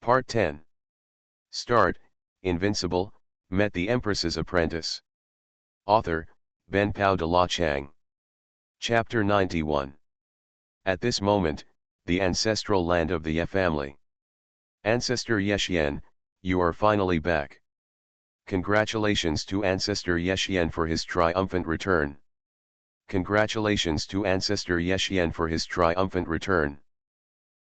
Part 10. Start, Invincible, met the Empress's apprentice. Author, Ben Pao de la Chang. Chapter 91. At this moment, the ancestral land of the Ye family. Ancestor Yexian, you are finally back. Congratulations to Ancestor Yexian for his triumphant return. Congratulations to Ancestor Yexian for his triumphant return.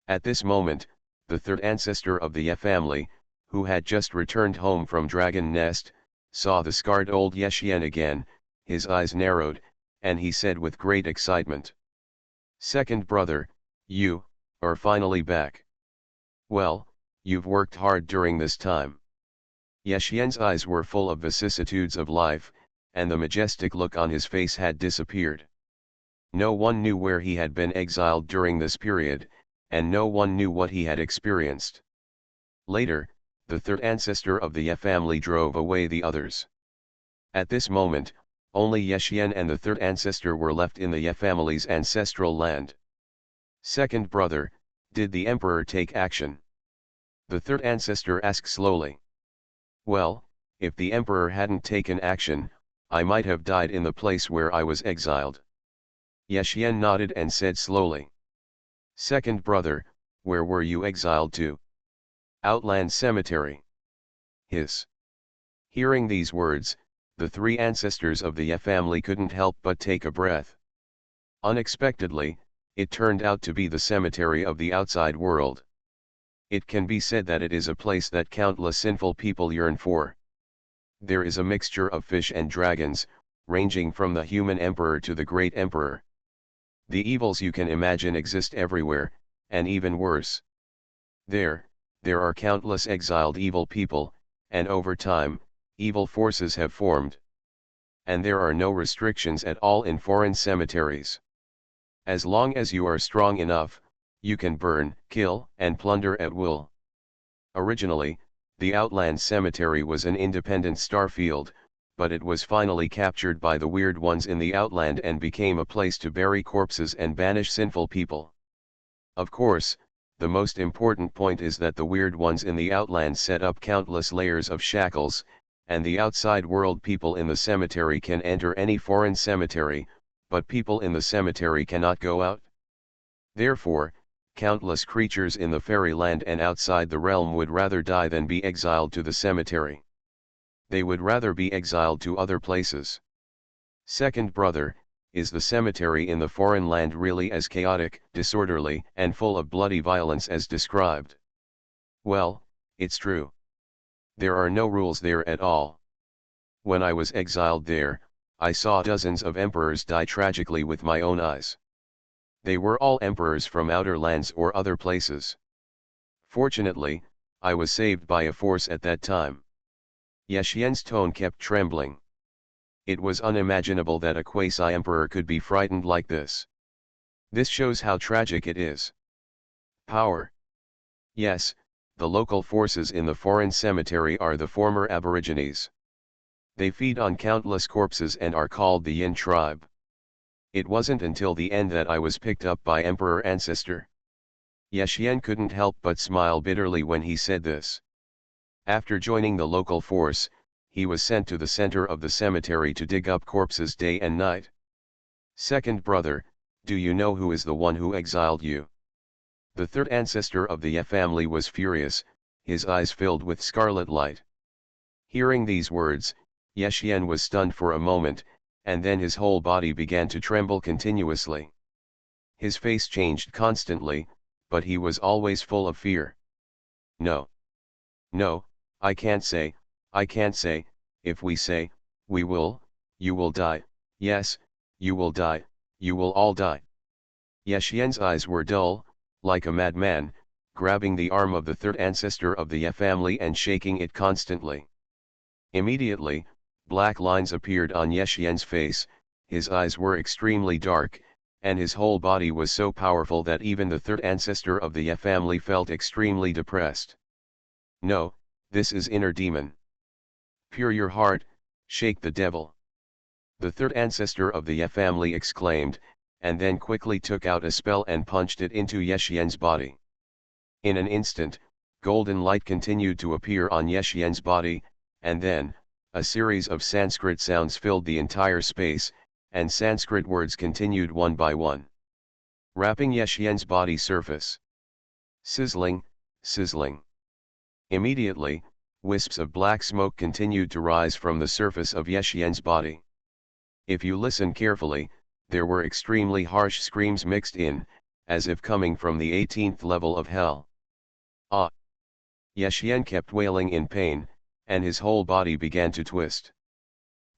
At this moment, the third ancestor of the Ye family, who had just returned home from Dragon Nest, saw the scarred old Yexian again. His eyes narrowed, and he said with great excitement, "Second brother, you are finally back. Well, you've worked hard during this time." Yexian's eyes were full of vicissitudes of life, and the majestic look on his face had disappeared. No one knew where he had been exiled during this period, and no one knew what he had experienced. Later, the third ancestor of the Ye family drove away the others. At this moment, only Yexian and the third ancestor were left in the Ye family's ancestral land. "Second brother, did the emperor take action?" the third ancestor asked slowly. "Well, if the emperor hadn't taken action, I might have died in the place where I was exiled." Yexian nodded and said slowly, "Second brother, where were you exiled to?" "Outland Cemetery." His. Hearing these words, the three ancestors of the Ye family couldn't help but take a breath. Unexpectedly, it turned out to be the cemetery of the outside world. It can be said that it is a place that countless sinful people yearn for. There is a mixture of fish and dragons, ranging from the human emperor to the great emperor. The evils you can imagine exist everywhere, and even worse. There are countless exiled evil people, and over time, evil forces have formed. And there are no restrictions at all in foreign cemeteries. As long as you are strong enough, you can burn, kill, and plunder at will. Originally, the Outland Cemetery was an independent starfield, but it was finally captured by the weird ones in the Outland and became a place to bury corpses and banish sinful people. Of course, the most important point is that the weird ones in the Outland set up countless layers of shackles, and the outside world people in the cemetery can enter any foreign cemetery, but people in the cemetery cannot go out. Therefore, countless creatures in the fairyland and outside the realm would rather die than be exiled to the cemetery. They would rather be exiled to other places. Second brother, is the cemetery in the foreign land really as chaotic, disorderly, and full of bloody violence as described? Well, it's true. There are no rules there at all. When I was exiled there, I saw dozens of emperors die tragically with my own eyes. They were all emperors from outer lands or other places. Fortunately, I was saved by a force at that time. Yexian's tone kept trembling. It was unimaginable that a quasi-emperor could be frightened like this. This shows how tragic it is. Power. Yes, the local forces in the foreign cemetery are the former aborigines. They feed on countless corpses and are called the Yin tribe. It wasn't until the end that I was picked up by Emperor Ancestor. Yexian couldn't help but smile bitterly when he said this. After joining the local force, he was sent to the center of the cemetery to dig up corpses day and night. "Second brother, do you know who is the one who exiled you?" The third ancestor of the Ye family was furious, his eyes filled with scarlet light. Hearing these words, Yexian was stunned for a moment, and then his whole body began to tremble continuously. His face changed constantly, but he was always full of fear. "No. No, I can't say, if we say, we will, you will die, yes, you will die, you will all die." Yexian's eyes were dull, like a madman, grabbing the arm of the third ancestor of the Ye family and shaking it constantly. Immediately, black lines appeared on Yexian's face, his eyes were extremely dark, and his whole body was so powerful that even the third ancestor of the Ye family felt extremely depressed. "No, this is inner demon. Pure your heart, shake the devil," the third ancestor of the Ye family exclaimed, and then quickly took out a spell and punched it into Yexian's body. In an instant, Golden light continued to appear on Yexian's body, and then, a series of Sanskrit sounds filled the entire space, and Sanskrit words continued one by one, wrapping Yexian's body surface. Sizzling, sizzling. Immediately, wisps of black smoke continued to rise from the surface of Yexian's body. If you listen carefully, there were extremely harsh screams mixed in, as if coming from the 18th level of hell. Ah! Yexian kept wailing in pain, and his whole body began to twist.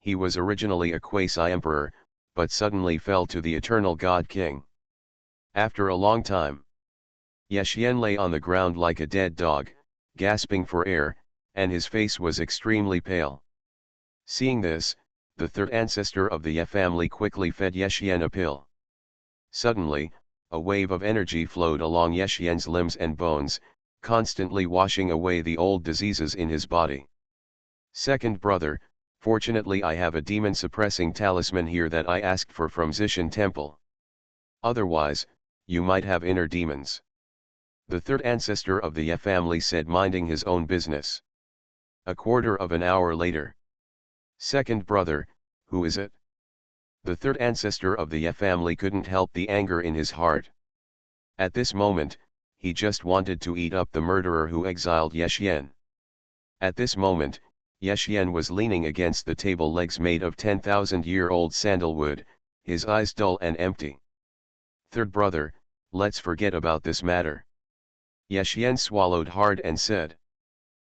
He was originally a quasi-emperor, but suddenly fell to the eternal God King. After a long time, Yexian lay on the ground like a dead dog, gasping for air, and his face was extremely pale. Seeing this, the third ancestor of the Ye family quickly fed Yexian a pill. Suddenly, a wave of energy flowed along Yexian's limbs and bones, constantly washing away the old diseases in his body. Second brother, fortunately I have a demon-suppressing talisman here that I asked for from Zishan Temple. Otherwise, you might have inner demons. The third ancestor of the Ye family said, minding his own business. A quarter of an hour later. Second brother, who is it? The third ancestor of the Ye family couldn't help the anger in his heart. At this moment, he just wanted to eat up the murderer who exiled Yexian. At this moment, Yexian was leaning against the table, legs made of 10,000-year-old sandalwood, his eyes dull and empty. Third brother, let's forget about this matter. Yexian swallowed hard and said.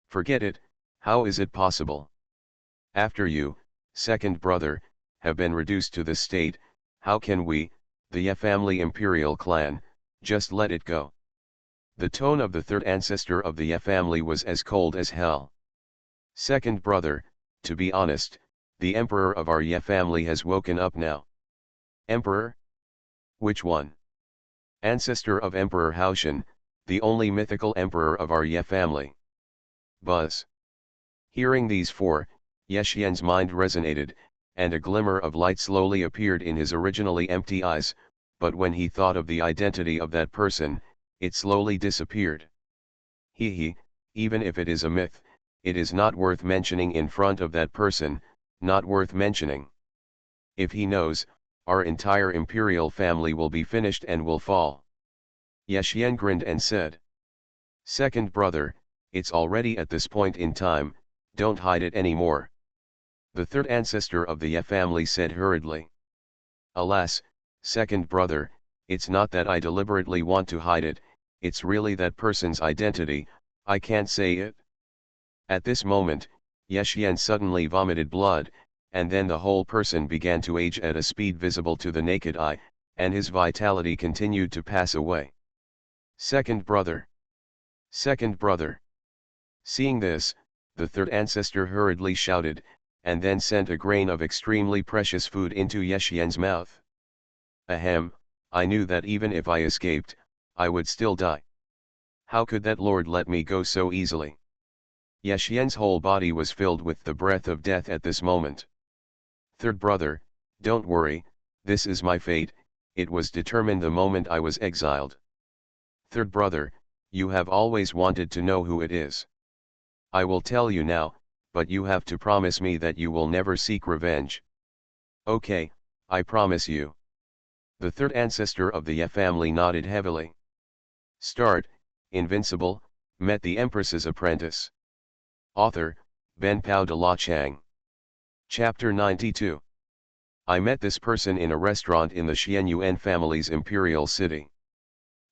Forget it, how is it possible? After you, second brother, have been reduced to this state, how can we, the Ye family imperial clan, just let it go? The tone of the third ancestor of the Ye family was as cold as hell. Second brother, to be honest, the emperor of our Ye family has woken up now. Emperor? Which one? Ancestor of Emperor Haoshan, the only mythical emperor of our Ye family. Buzz. Hearing these four, Yexian's mind resonated, and a glimmer of light slowly appeared in his originally empty eyes, but when he thought of the identity of that person, it slowly disappeared. Even if it is a myth, it is not worth mentioning in front of that person, not worth mentioning. If he knows, our entire imperial family will be finished and will fall. Yexian grinned and said. Second brother, it's already at this point in time, don't hide it anymore. The third ancestor of the Ye family said hurriedly. Alas, second brother, it's not that I deliberately want to hide it, it's really that person's identity, I can't say it. At this moment, Yexian suddenly vomited blood, and then the whole person began to age at a speed visible to the naked eye, and his vitality continued to pass away. Second brother. Second brother. Seeing this, the third ancestor hurriedly shouted, and then sent a grain of extremely precious food into Yexian's mouth. Ahem, I knew that even if I escaped, I would still die. How could that lord let me go so easily? Yexian's whole body was filled with the breath of death at this moment. Third brother, don't worry, this is my fate, it was determined the moment I was exiled. Third brother, you have always wanted to know who it is. I will tell you now, but you have to promise me that you will never seek revenge. Okay, I promise you. The third ancestor of the Ye family nodded heavily. Start, Invincible, met the Empress's apprentice. Author, Ben Pao de la Chang. Chapter 92. I met this person in a restaurant in the Xuanhuan family's imperial city.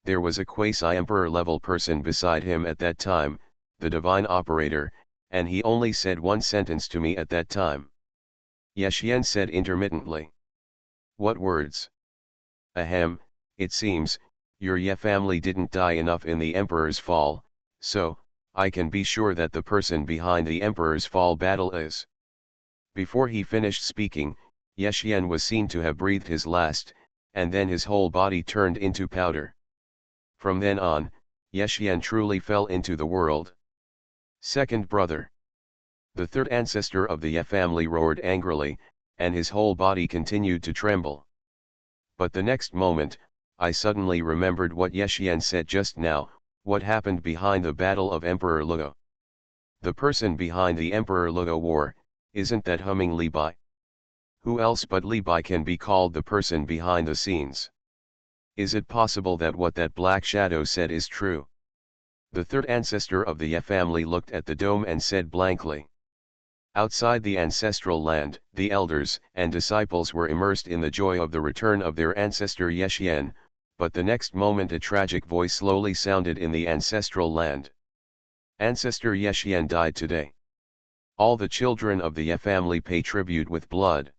There was a quasi-emperor level person beside him at that time, the divine operator, and he only said one sentence to me at that time. Yexian said intermittently. What words? Ahem, it seems, your Ye family didn't die enough in the emperor's fall, so, I can be sure that the person behind the emperor's fall battle is. Before he finished speaking, Yexian was seen to have breathed his last, and then his whole body turned into powder. From then on, Yexian truly fell into the world. Second brother. The third ancestor of the Ye family roared angrily, and his whole body continued to tremble. But the next moment, I suddenly remembered what Yexian said just now, What happened behind the Battle of Emperor Luo? The person behind the Emperor Luo War, isn't that humming Li Bai? Who else but Li Bai can be called the person behind the scenes? Is it possible that what that black shadow said is true? The third ancestor of the Ye family looked at the dome and said blankly. Outside the ancestral land, the elders and disciples were immersed in the joy of the return of their ancestor Ye Xian, but the next moment a tragic voice slowly sounded in the ancestral land. Ancestor Ye Xian died today. All the children of the Ye family pay tribute with blood.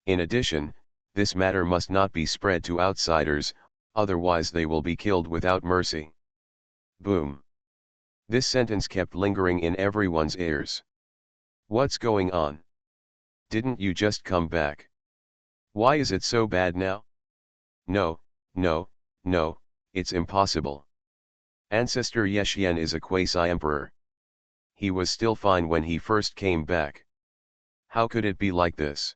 In addition, this matter must not be spread to outsiders, otherwise they will be killed without mercy. Boom. This sentence kept lingering in everyone's ears. What's going on? Didn't you just come back? Why is it so bad now? No, no, no, it's impossible. Ancestor Ye Xian is a quasi-emperor. He was still fine when he first came back. How could it be like this?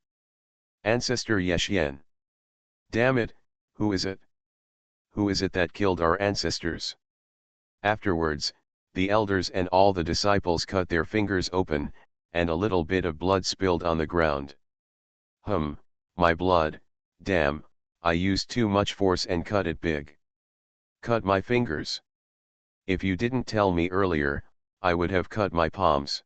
Ancestor Ye Xian. Damn it, who is it? Who is it that killed our ancestors? Afterwards, the elders and all the disciples cut their fingers open, and a little bit of blood spilled on the ground. My blood, damn, I used too much force and cut it big. Cut my fingers. If you didn't tell me earlier, I would have cut my palms.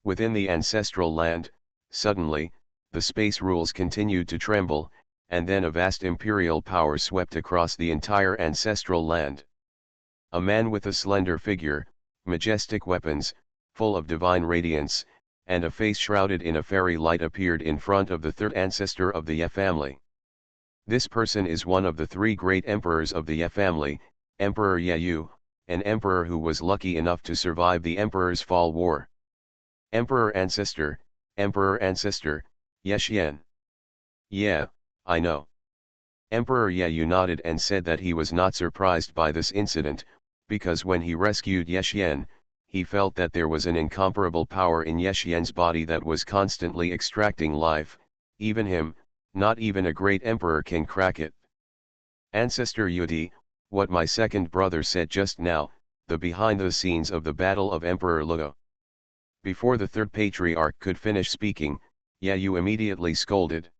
Within the ancestral land, suddenly, the space rules continued to tremble, and then a vast imperial power swept across the entire ancestral land. A man with a slender figure, majestic weapons, full of divine radiance, and a face shrouded in a fairy light appeared in front of the third ancestor of the Ye family. This person is one of the three great emperors of the Ye family, Emperor Ye Yu, an emperor who was lucky enough to survive the Emperor's Fall War. Emperor Ancestor, Ye Xian. Yeah, I know. Emperor Ye Yu nodded and said that he was not surprised by this incident, because when he rescued Ye Xian, he felt that there was an incomparable power in Ye Xian's body that was constantly extracting life. Even him, not even a great emperor, can crack it. Ancestor Yudi, what my second brother said just now, the behind the scenes of the Battle of Emperor Luo. Before the third patriarch could finish speaking, Ye Yu immediately scolded.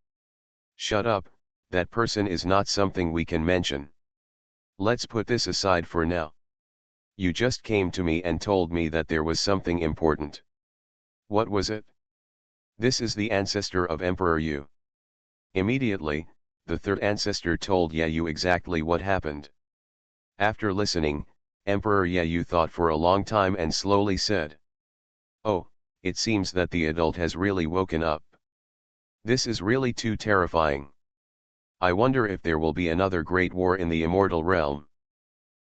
Shut up, that person is not something we can mention. Let's put this aside for now. You just came to me and told me that there was something important. What was it? This is the ancestor of Emperor Yu. Immediately, the third ancestor told Ye Yu exactly what happened. After listening, Emperor Ye Yu thought for a long time and slowly said, "Oh, it seems that the adult has really woken up. This is really too terrifying. I wonder if there will be another great war in the immortal realm."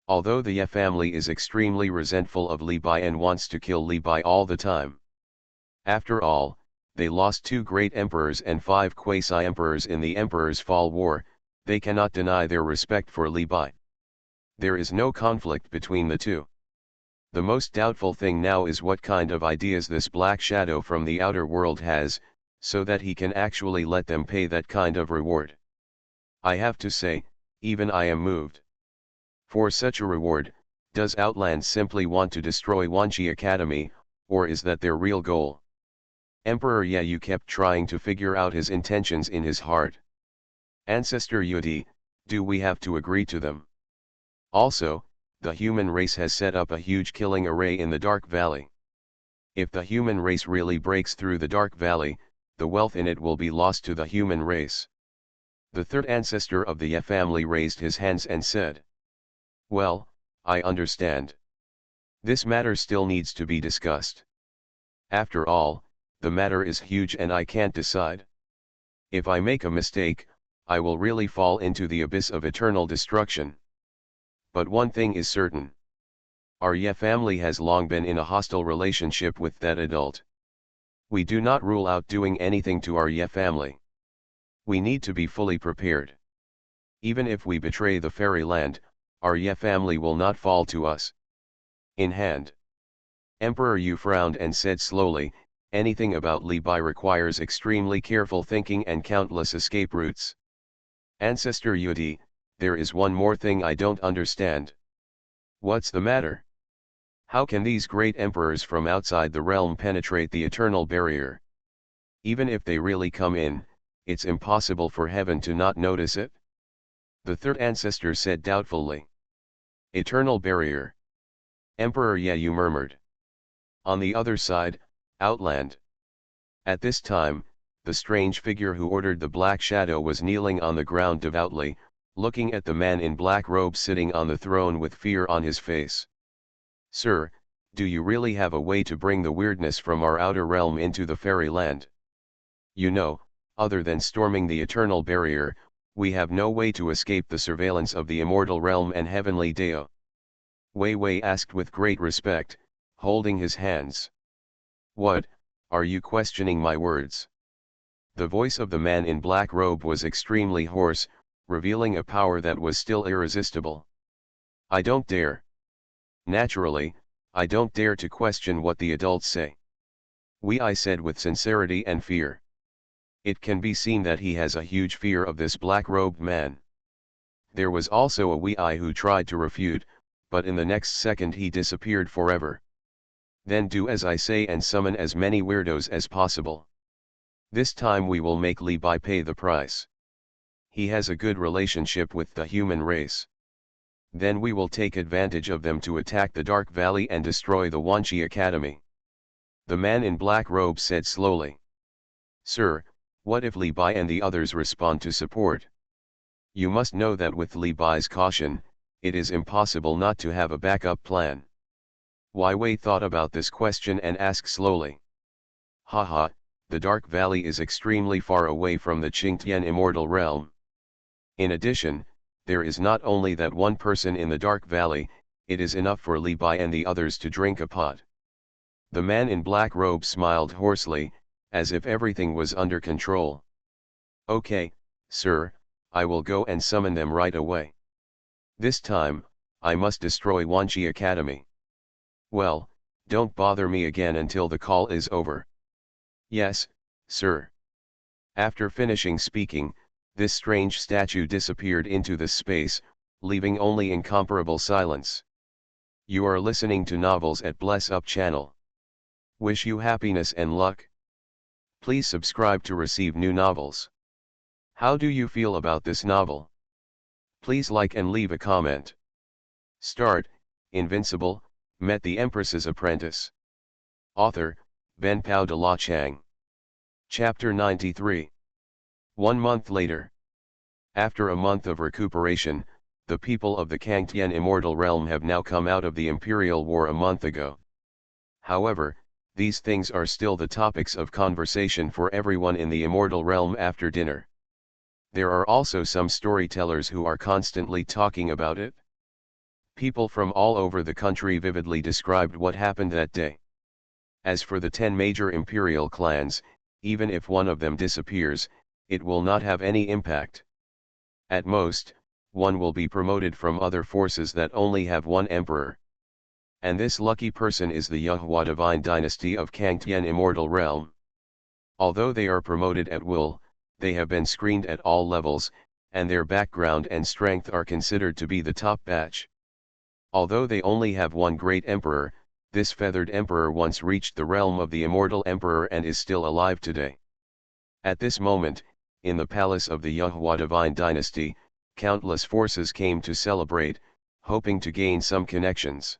Although the Ye family is extremely resentful of Li Bai and wants to kill Li Bai all the time. After all, they lost 2 great emperors and 5 quasi-emperors in the Emperor's Fall War, they cannot deny their respect for Li Bai. There is no conflict between the two. The most doubtful thing now is what kind of ideas this black shadow from the outer world has, so that he can actually let them pay that kind of reward. I have to say, even I am moved. For such a reward, does Outland simply want to destroy Wanqi Academy, or is that their real goal? Emperor Ye Yu kept trying to figure out his intentions in his heart. Ancestor Yudi, do we have to agree to them? Also, the human race has set up a huge killing array in the Dark Valley. If the human race really breaks through the Dark Valley, the wealth in it will be lost to the human race. The third ancestor of the Ye family raised his hands and said, "Well, I understand. This matter still needs to be discussed. After all, the matter is huge and I can't decide. If I make a mistake, I will really fall into the abyss of eternal destruction. But one thing is certain. Our Ye family has long been in a hostile relationship with that adult. We do not rule out doing anything to our Ye family. We need to be fully prepared. Even if we betray the fairyland, our Ye family will not fall to us. In hand." Emperor Yu frowned and said slowly, "Anything about Li Bai requires extremely careful thinking and countless escape routes. Ancestor Yudi, there is one more thing I don't understand. What's the matter? How can these great emperors from outside the realm penetrate the eternal barrier? Even if they really come in, it's impossible for heaven to not notice it. The third ancestor said doubtfully. Eternal barrier. Emperor you murmured. On the other side, Outland. At this time, the strange figure who ordered the black shadow was kneeling on the ground devoutly, looking at the man in black robes sitting on the throne with fear on his face. Sir, do you really have a way to bring the weirdness from our outer realm into the fairyland? You know, other than storming the eternal barrier, we have no way to escape the surveillance of the immortal realm and heavenly Deo. Wei Wei asked with great respect, holding his hands. What, are you questioning my words? The voice of the man in black robe was extremely hoarse, revealing a power that was still irresistible. I don't dare. Naturally, I don't dare to question what the adults say. I said with sincerity and fear. It can be seen that he has a huge fear of this black-robed man. There was also a I who tried to refute, but in the next second he disappeared forever. Then do as I say and summon as many weirdos as possible. This time we will make Li Bai pay the price. He has a good relationship with the human race. Then we will take advantage of them to attack the Dark Valley and destroy the Wanqi Academy. The man in black robe said slowly. Sir, what if Li Bai and the others respond to support? You must know that with Li Bai's caution, it is impossible not to have a backup plan. Wei Wei thought about this question and asked slowly. Haha, the Dark Valley is extremely far away from the Qingtian immortal realm. In addition, there is not only that one person in the Dark Valley, it is enough for Li Bai and the others to drink a pot. The man in black robe smiled hoarsely, as if everything was under control. Okay, sir, I will go and summon them right away. This time, I must destroy Wanqi Academy. Well, don't bother me again until the call is over. Yes, sir. After finishing speaking, this strange statue disappeared into the space, leaving only incomparable silence. You are listening to Novels at Bless Up channel. Wish you happiness and luck. Please subscribe to receive new novels. How do you feel about this novel? Please like and leave a comment. Start, Invincible, met the Empress's apprentice. Author, Ben Pao de la Chang. Chapter 93. 1 month later. After a month of recuperation, the people of the Kangtian immortal realm have now come out of the Imperial War a month ago. However, these things are still the topics of conversation for everyone in the immortal realm after dinner. There are also some storytellers who are constantly talking about it. People from all over the country vividly described what happened that day. As for the 10 major imperial clans, even if one of them disappears, it will not have any impact. At most, one will be promoted from other forces that only have one emperor. And this lucky person is the Xuanhuan divine dynasty of Kangtian immortal realm. Although they are promoted at will, they have been screened at all levels, and their background and strength are considered to be the top batch. Although they only have one great emperor, this feathered emperor once reached the realm of the immortal emperor and is still alive today. At this moment, in the palace of the Xuanhuan divine dynasty, countless forces came to celebrate, hoping to gain some connections.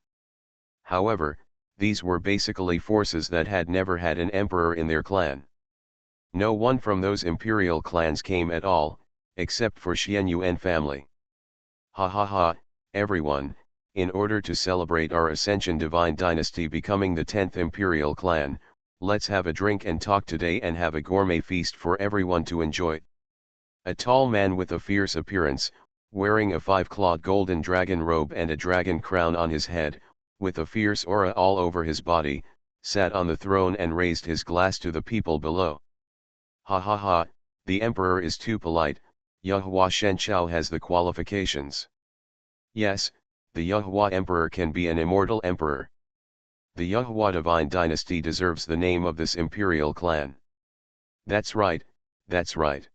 However, these were basically forces that had never had an emperor in their clan. No one from those imperial clans came at all, except for Xuanhuan family. Ha ha ha, everyone, in order to celebrate our Ascension Divine Dynasty becoming the 10th imperial clan, let's have a drink and talk today and have a gourmet feast for everyone to enjoy. A tall man with a fierce appearance, wearing a 5-clawed golden dragon robe and a dragon crown on his head, with a fierce aura all over his body, sat on the throne and raised his glass to the people below. Ha ha ha, the emperor is too polite, Xuanhuan Shenchao has the qualifications. Yes, the Xuanhuan emperor can be an immortal emperor. The Xuanhuan divine dynasty deserves the name of this imperial clan. That's right, that's right.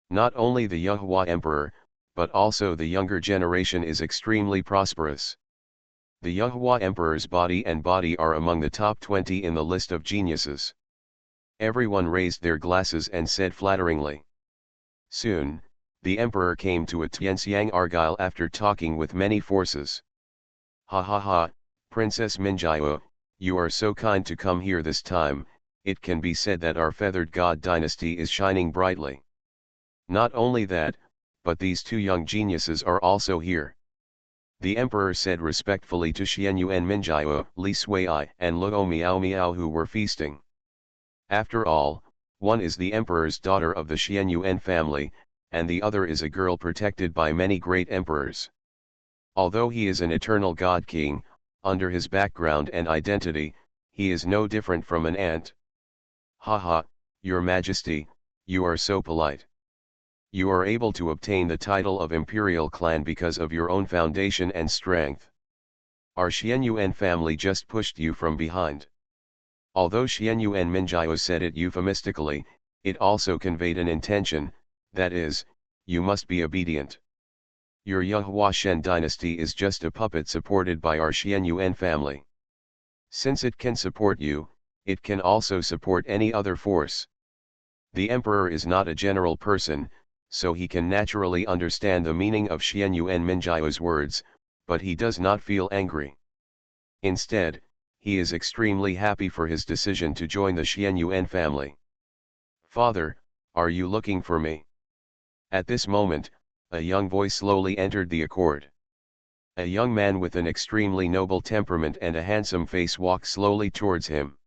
Not only the Xuanhuan emperor, but also the younger generation is extremely prosperous. The Xuanhuan Emperor's body and body are among the top 20 in the list of geniuses. Everyone raised their glasses and said flatteringly. Soon, the Emperor came to a Tianxiang Argyle after talking with many forces. Ha ha ha, Princess Minjiao, you are so kind to come here this time. It can be said that our feathered god dynasty is shining brightly. Not only that, but these two young geniuses are also here. The emperor said respectfully to Xuanhuan Minjiao, Li Suiai and Luo Miao Miao who were feasting. After all, one is the emperor's daughter of the Xuanhuan family, and the other is a girl protected by many great emperors. Although he is an eternal god king, under his background and identity, he is no different from an ant. Haha, Your Majesty, you are so polite. You are able to obtain the title of imperial clan because of your own foundation and strength. Our Xuanhuan family just pushed you from behind. Although Xuanhuan Minjiao said it euphemistically, it also conveyed an intention, that is, you must be obedient. Your Xuanhuan Shen dynasty is just a puppet supported by our Xuanhuan family. Since it can support you, it can also support any other force. The emperor is not a general person, so he can naturally understand the meaning of Xuanhuan Minjiao's words, but he does not feel angry. Instead, he is extremely happy for his decision to join the Xuanhuan family. Father, are you looking for me? At this moment, a young voice slowly entered the accord. A young man with an extremely noble temperament and a handsome face walked slowly towards him.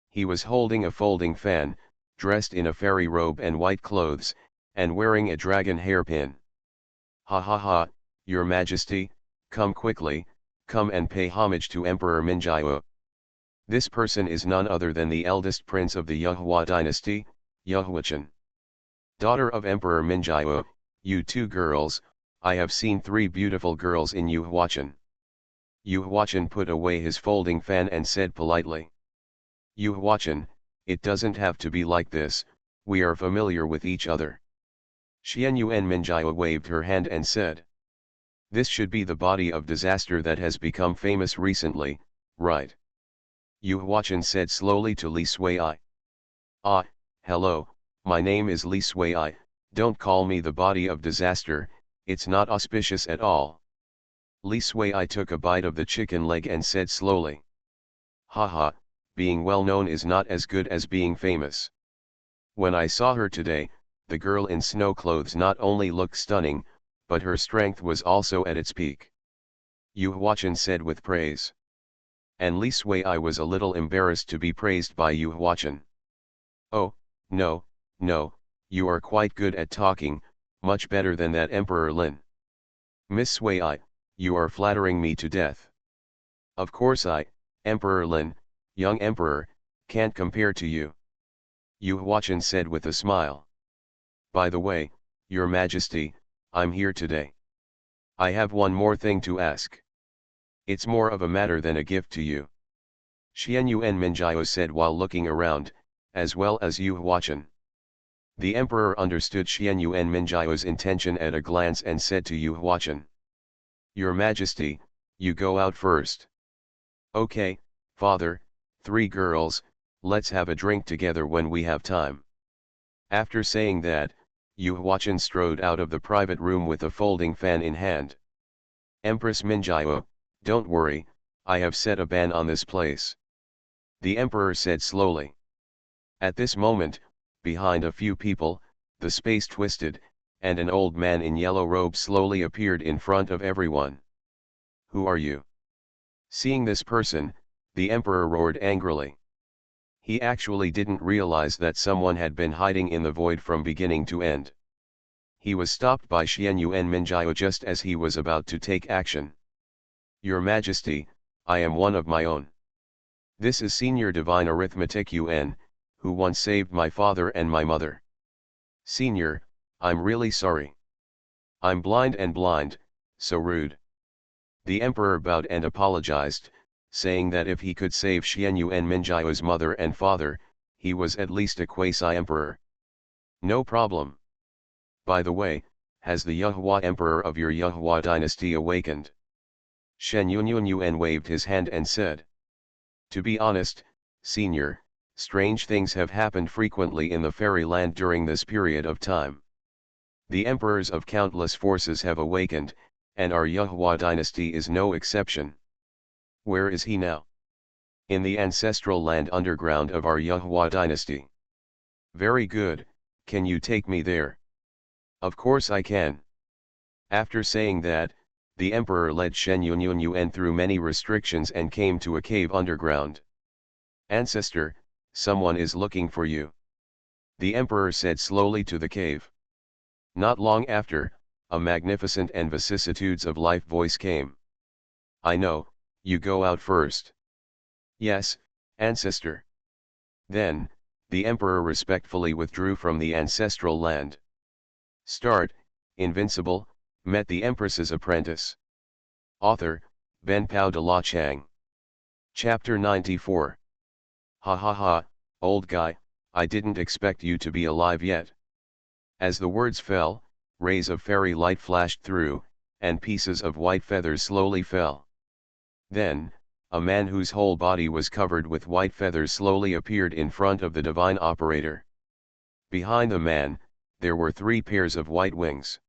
He was holding a folding fan, dressed in a fairy robe and white clothes, and wearing a dragon hairpin. Ha ha ha, Your Majesty, come quickly, come and pay homage to Emperor Minjiao. This person is none other than the eldest prince of the Xuanhuan dynasty, Xuanhuan. Daughter of Emperor Minjiao, you two girls, I have seen 3 beautiful girls in Xuanhuan. Xuanhuan put away his folding fan and said politely. Xuanhuan, it doesn't have to be like this, we are familiar with each other. Xuanhuan Minjiao waved her hand and said. This should be the body of disaster that has become famous recently, right? Xuanhuan said slowly to Li Suiai. Ah, hello, my name is Li Suiai, don't call me the body of disaster, it's not auspicious at all. Li Suiai took a bite of the chicken leg and said slowly. Haha, being well known is not as good as being famous. When I saw her today, the girl in snow clothes not only looked stunning, but her strength was also at its peak. Xuanhuan said with praise. And Li Suiai was a little embarrassed to be praised by Xuanhuan. Oh, no, no, you are quite good at talking, much better than that Emperor Lin. Miss Suiai, you are flattering me to death. Of course Emperor Lin, young emperor, can't compare to you. Xuanhuan said with a smile. By the way, Your Majesty, I'm here today. I have one more thing to ask. It's more of a matter than a gift to you. Xuanhuan Minjiao said while looking around, as well as Xuanhuan. The emperor understood Xuanhuan Minjiao's intention at a glance and said to Xuanhuan. Your Majesty, you go out first. Okay, father, 3 girls, let's have a drink together when we have time. After saying that, Xuanhuan strode out of the private room with a folding fan in hand. Empress Minjiao, don't worry, I have set a ban on this place. The emperor said slowly. At this moment, behind a few people, the space twisted, and an old man in yellow robe slowly appeared in front of everyone. Who are you? Seeing this person, the emperor roared angrily. He actually didn't realize that someone had been hiding in the void from beginning to end. He was stopped by Xuanhuan Minjiao just as he was about to take action. Your Majesty, I am one of my own. This is Senior Divine Arithmetic Yuan, who once saved my father and my mother. Senior, I'm really sorry. I'm blind, so rude. The emperor bowed and apologized, saying that if he could save Xuanhuan Minjiao's mother and father, he was at least a quasi-emperor. No problem. By the way, has the Xuanhuan emperor of your Xuanhuan dynasty awakened? Xuanhuan waved his hand and said. To be honest, senior, strange things have happened frequently in the fairyland during this period of time. The emperors of countless forces have awakened, and our Xuanhuan dynasty is no exception. Where is he now? In the ancestral land underground of our Xuanhuan dynasty. Very good, can you take me there? Of course I can. After saying that, the emperor led Xuanhuan through many restrictions and came to a cave underground. Ancestor, someone is looking for you. The emperor said slowly to the cave. Not long after, a magnificent and vicissitudes of life voice came. I know, you go out first. Yes, ancestor. Then, the emperor respectfully withdrew from the ancestral land. Start, Invincible, met the empress's apprentice. Author, Ben Pao de la Chang. Chapter 94. Ha ha ha, old guy, I didn't expect you to be alive yet. As the words fell, rays of fairy light flashed through, and pieces of white feathers slowly fell. Then, a man whose whole body was covered with white feathers slowly appeared in front of the divine operator. Behind the man, there were 3 pairs of white wings.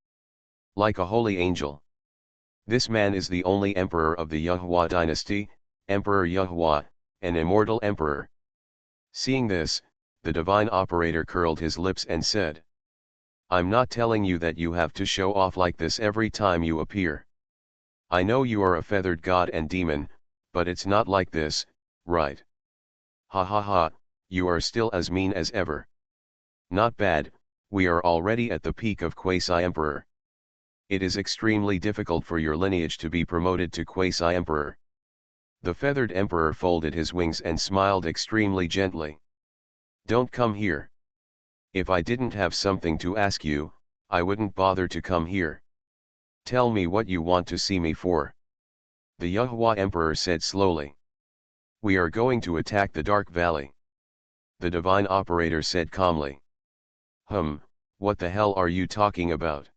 Like a holy angel. This man is the only emperor of the Xuanhuan dynasty, Emperor Xuanhuan, an immortal emperor. Seeing this, the divine operator curled his lips and said. I'm not telling you that you have to show off like this every time you appear. I know you are a feathered god and demon, but it's not like this, right? Ha ha ha, you are still as mean as ever. Not bad, we are already at the peak of quasi-emperor. It is extremely difficult for your lineage to be promoted to quasi-emperor. The feathered emperor folded his wings and smiled extremely gently. Don't come here. If I didn't have something to ask you, I wouldn't bother to come here. Tell me what you want to see me for. The Xuanhuan emperor said slowly. We are going to attack the Dark Valley. The divine operator said calmly. What the hell are you talking about?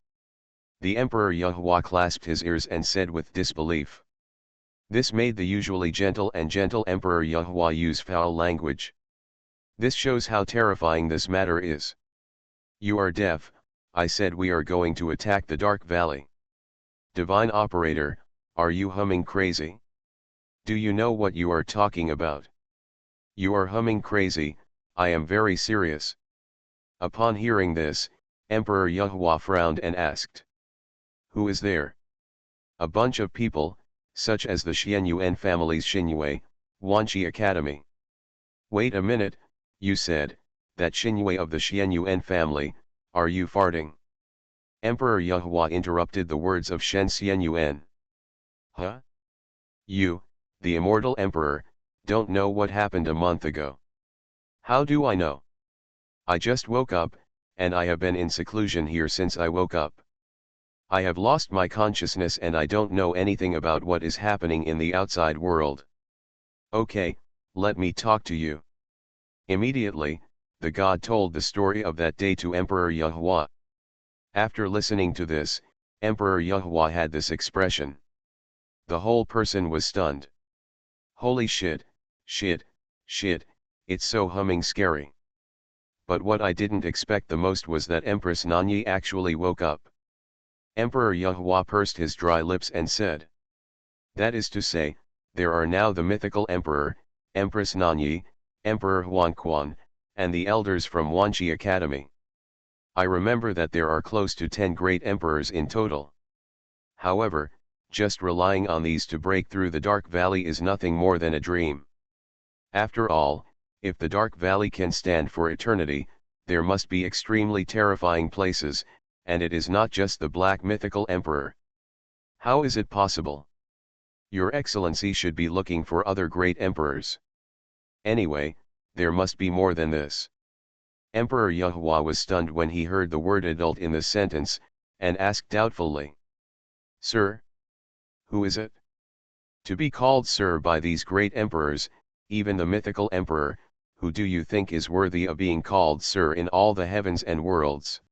The emperor Xuanhuan clasped his ears and said with disbelief. This made the usually gentle emperor Xuanhuan use foul language. This shows how terrifying this matter is. You are deaf, I said we are going to attack the Dark Valley. Divine operator, are you humming crazy? Do you know what you are talking about? You are humming crazy, I am very serious. Upon hearing this, Emperor Xuanhuan frowned and asked. Who is there? A bunch of people, such as the Xuanhuan family's Xuanhui, Wanqi Academy. Wait a minute, you said, that Xuanhui of the Xuanhuan family, are you farting? Emperor Xuanhuan interrupted the words of Shen Xuanhuan. Huh? You, the immortal emperor, don't know what happened a month ago. How do I know? I just woke up, and I have been in seclusion here since I woke up. I have lost my consciousness and I don't know anything about what is happening in the outside world. Okay, let me talk to you. Immediately, the god told the story of that day to Emperor Xuanhuan. After listening to this, Emperor Xuanhuan had this expression. The whole person was stunned. Holy shit, it's so humming scary. But what I didn't expect the most was that Empress Nanyi actually woke up. Emperor Xuanhuan pursed his dry lips and said. That is to say, there are now the mythical emperor, Empress Nanyi, Emperor Xuanhuan, and the elders from Wanqi Academy. I remember that there are close to 10 great emperors in total. However, just relying on these to break through the Dark Valley is nothing more than a dream. After all, if the Dark Valley can stand for eternity, there must be extremely terrifying places, and it is not just the black mythical emperor. How is it possible? Your Excellency should be looking for other great emperors. Anyway, there must be more than this. Emperor Xuanhuan was stunned when he heard the word adult in the sentence, and asked doubtfully. Sir? Who is it? To be called sir by these great emperors, even the mythical emperor, who do you think is worthy of being called sir in all the heavens and worlds?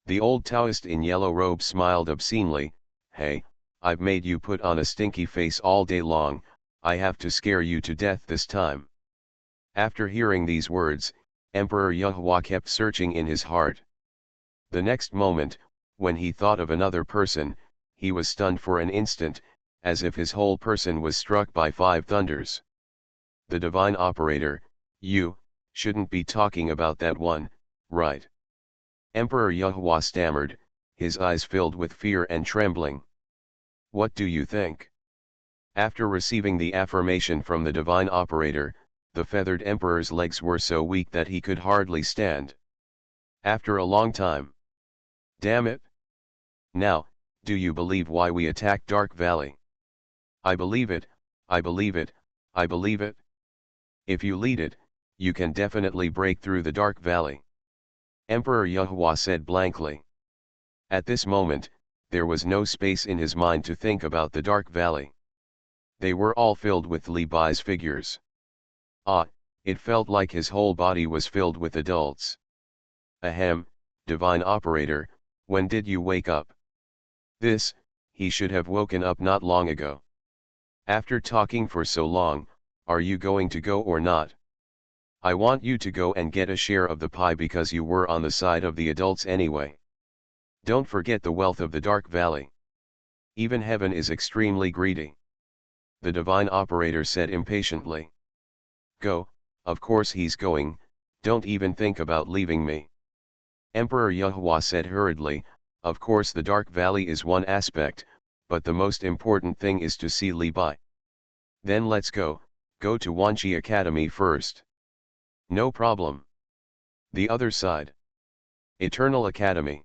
The old Taoist in yellow robe smiled obscenely. Hey, I've made you put on a stinky face all day long, I have to scare you to death this time. After hearing these words, Emperor Xuanhuan kept searching in his heart. The next moment, when he thought of another person, he was stunned for an instant, as if his whole person was struck by 5 thunders. The divine operator, you shouldn't be talking about that one, right? Emperor Xuanhuan stammered, his eyes filled with fear and trembling. What do you think? After receiving the affirmation from the divine operator, the feathered emperor's legs were so weak that he could hardly stand. After a long time. Damn it! Now, do you believe why we attacked Dark Valley? I believe it, I believe it, I believe it. If you lead it, you can definitely break through the Dark Valley. Emperor Xuanhuan said blankly. At this moment, there was no space in his mind to think about the Dark Valley. They were all filled with Li Bai's figures. Ah, it felt like his whole body was filled with adults. Ahem, divine operator, when did you wake up? He should have woken up not long ago. After talking for so long, are you going to go or not? I want you to go and get a share of the pie because you were on the side of the adults anyway. Don't forget the wealth of the Dark Valley. Even heaven is extremely greedy. The divine operator said impatiently. Go, of course he's going, don't even think about leaving me. Emperor Xuanhuan said hurriedly, of course the Dark Valley is one aspect, but the most important thing is to see Li Bai. Then let's go to Wanqi Academy first. No problem. The other side. Eternal Academy.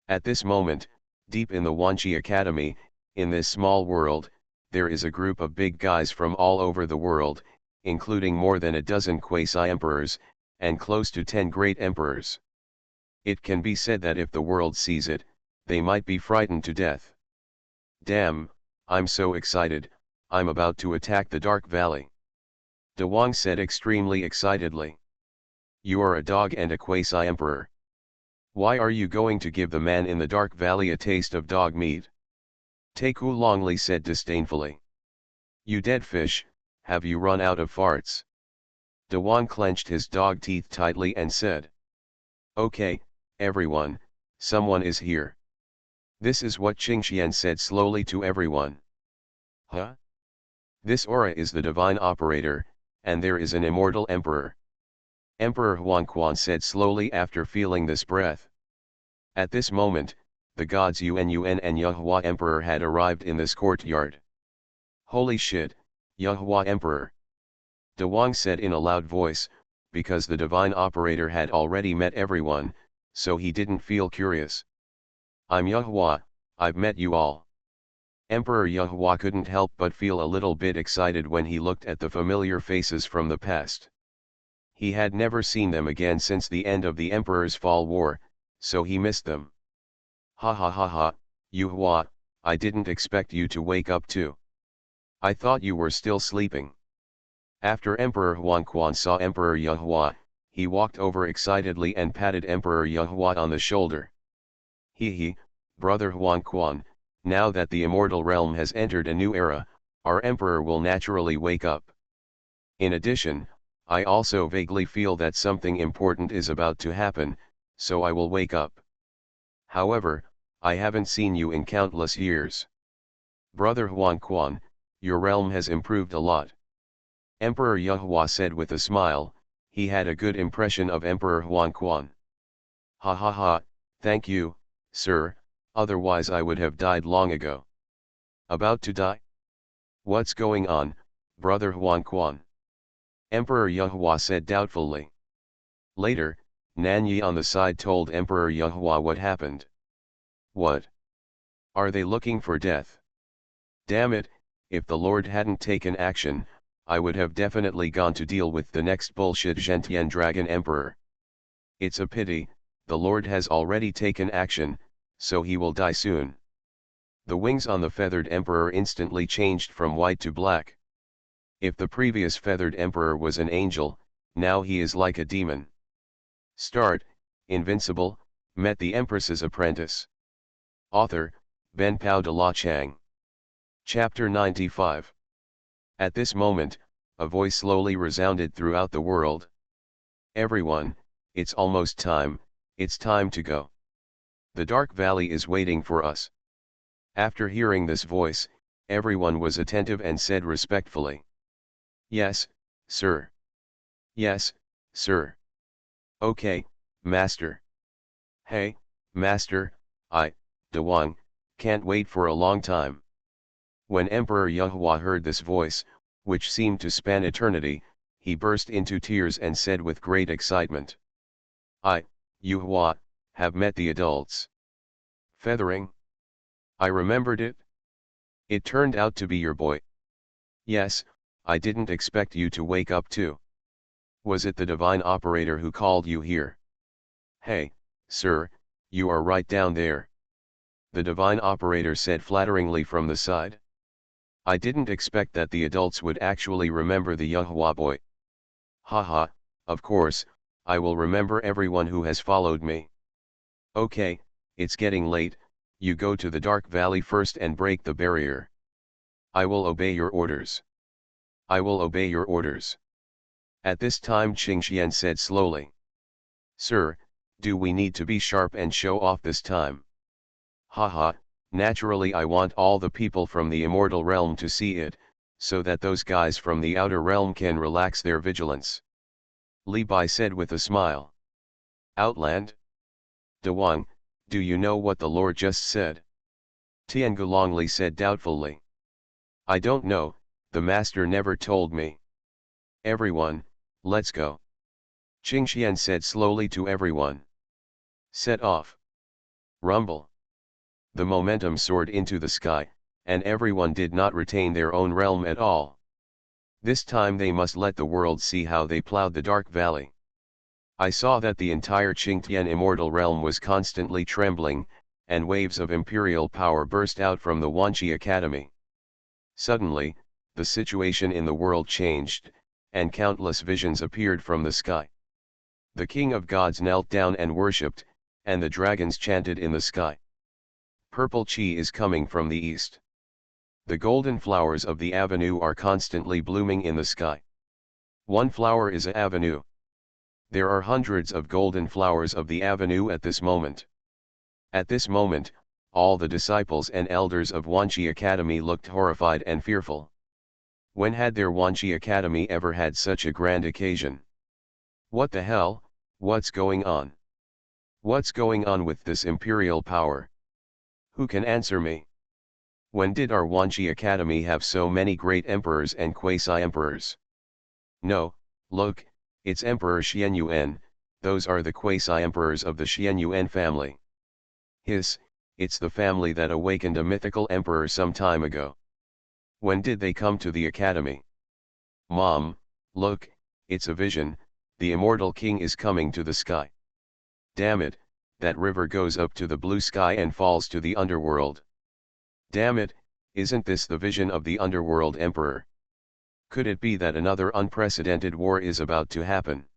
At this moment, deep in the Wanqi Academy, in this small world, there is a group of big guys from all over the world, including more than a dozen quasi-emperors, and close to 10 great emperors. It can be said that if the world sees it, they might be frightened to death. Damn, I'm so excited, I'm about to attack the Dark Valley. De Wang said extremely excitedly. You are a dog and a quasi-emperor. Why are you going to give the man in the Dark Valley a taste of dog meat? Taku Longli said disdainfully. You dead fish, have you run out of farts? De Wang clenched his dog teeth tightly and said. Okay, everyone, someone is here. This is what Qingxian said slowly to everyone. Huh? This aura is the divine operator, and there is an immortal emperor. Emperor Xuanhuan said slowly after feeling this breath. At this moment, the gods Yuan and Xuanhuan Emperor had arrived in this courtyard. Holy shit, Xuanhuan Emperor! De Wang said in a loud voice, because the divine operator had already met everyone, so he didn't feel curious. I'm Xuanhuan, I've met you all. Emperor Xuanhuan couldn't help but feel a little bit excited when he looked at the familiar faces from the past. He had never seen them again since the end of the Emperor's Fall War, so he missed them. Ha ha ha ha, Xuanhuan, I didn't expect you to wake up too. I thought you were still sleeping. After Emperor Xuanhuan saw Emperor Xuanhuan, he walked over excitedly and patted Emperor Xuanhuan on the shoulder. He, brother Xuanhuan, now that the immortal realm has entered a new era, our emperor will naturally wake up. In addition, I also vaguely feel that something important is about to happen, so I will wake up. However, I haven't seen you in countless years. Brother Xuanhuan, your realm has improved a lot. Emperor Xuanhuan said with a smile, he had a good impression of Emperor Xuanhuan. Ha ha ha, thank you, sir, otherwise I would have died long ago. About to die? What's going on, brother Xuanhuan? Emperor Xuanhuan said doubtfully. Later, Nan Yi on the side told Emperor Xuanhuan what happened. What? Are they looking for death? Damn it, if the Lord hadn't taken action, I would have definitely gone to deal with the next bullshit Zhentian Dragon Emperor. It's a pity, the Lord has already taken action, so he will die soon. The wings on the feathered emperor instantly changed from white to black. If the previous feathered emperor was an angel, now he is like a demon. Start, Invincible, met the Empress's apprentice. Author, Ben Pao de la Chang. Chapter 95. At this moment, a voice slowly resounded throughout the world. Everyone, it's almost time, it's time to go. The Dark Valley is waiting for us. After hearing this voice, everyone was attentive and said respectfully, "Yes, sir. Yes, sir. Okay, master. Hey, master, Dawang, can't wait for a long time." When Emperor Xuanhuan heard this voice, which seemed to span eternity, he burst into tears and said with great excitement, Xuanhuan, have met the adults. Feathering? I remembered it. It turned out to be your boy. Yes, I didn't expect you to wake up too. Was it the divine operator who called you here? Hey, sir, you are right down there. The divine operator said flatteringly from the side. I didn't expect that the adults would actually remember the Xuanhuan boy. Haha, of course, I will remember everyone who has followed me. Okay, it's getting late, you go to the Dark Valley first and break the barrier. I will obey your orders. I will obey your orders. At this time Qingxian said slowly. Sir, do we need to be sharp and show off this time? Haha, naturally I want all the people from the immortal realm to see it, so that those guys from the outer realm can relax their vigilance. Li Bai said with a smile. Outland? Dawang, do you know what the Lord just said? Tiangulongli said doubtfully. I don't know, the master never told me. Everyone, let's go. Qingxian said slowly to everyone. Set off. Rumble. The momentum soared into the sky, and everyone did not retain their own realm at all. This time they must let the world see how they plowed the Dark Valley. I saw that the entire Qingtian immortal realm was constantly trembling, and waves of imperial power burst out from the Wanqi Academy. Suddenly, the situation in the world changed, and countless visions appeared from the sky. The king of gods knelt down and worshipped, and the dragons chanted in the sky. Purple chi is coming from the east. The golden flowers of the avenue are constantly blooming in the sky. One flower is an avenue. There are hundreds of golden flowers of the avenue at this moment. At this moment, all the disciples and elders of Wanqi Academy looked horrified and fearful. When had their Wanqi Academy ever had such a grand occasion? What the hell, what's going on? What's going on with this imperial power? Who can answer me? When did our Wanqi Academy have so many great emperors and quasi-emperors? No, look, it's Emperor Xuanhuan, those are the quasi-emperors of the Xuanhuan family. It's the family that awakened a mythical emperor some time ago. When did they come to the academy? Mom, look, it's a vision, the immortal king is coming to the sky. Damn it, that river goes up to the blue sky and falls to the underworld. Damn it, isn't this the vision of the underworld emperor? Could it be that another unprecedented war is about to happen?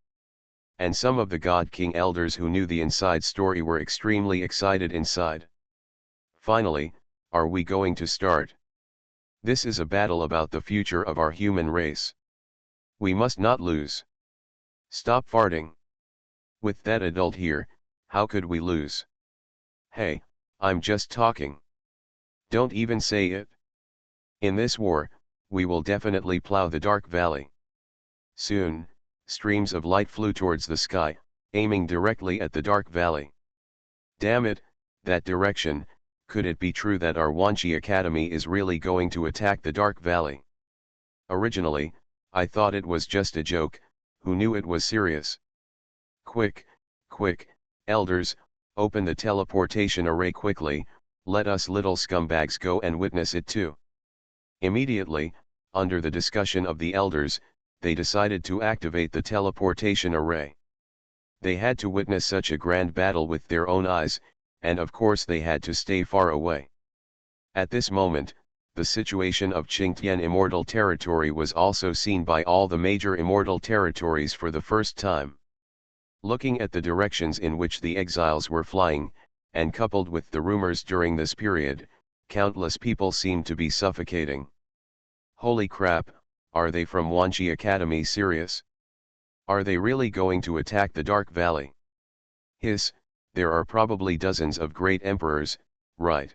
And some of the God King elders who knew the inside story were extremely excited inside. Finally, are we going to start? This is a battle about the future of our human race. We must not lose. Stop farting. With that adult here, how could we lose? Hey, I'm just talking. Don't even say it. In this war, we will definitely plow the Dark Valley. Soon, streams of light flew towards the sky, aiming directly at the Dark Valley. Damn it, that direction, could it be true that our Wanqi Academy is really going to attack the Dark Valley? Originally, I thought it was just a joke, who knew it was serious? Quick, elders, open the teleportation array quickly, let us little scumbags go and witness it too. Immediately, under the discussion of the elders, they decided to activate the teleportation array. They had to witness such a grand battle with their own eyes, and of course they had to stay far away. At this moment, the situation of Qingtian immortal territory was also seen by all the major immortal territories for the first time. Looking at the directions in which the exiles were flying, and coupled with the rumors during this period, Countless people seem to be suffocating. Holy crap, are they from Wanji Academy serious? Are they really going to attack the Dark Valley? Hiss, there are probably dozens of great emperors, right?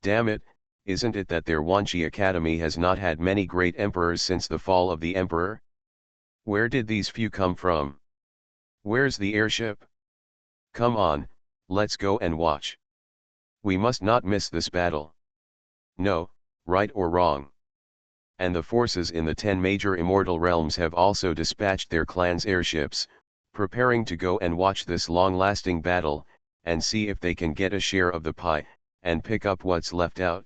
Damn it, isn't it that their Wanji Academy has not had many great emperors since the fall of the emperor? Where did these few come from? Where's the airship? Come on, let's go and watch. We must not miss this battle. No, right or wrong. And the forces in the 10 major immortal realms have also dispatched their clans' airships, preparing to go and watch this long-lasting battle, and see if they can get a share of the pie, and pick up what's left out.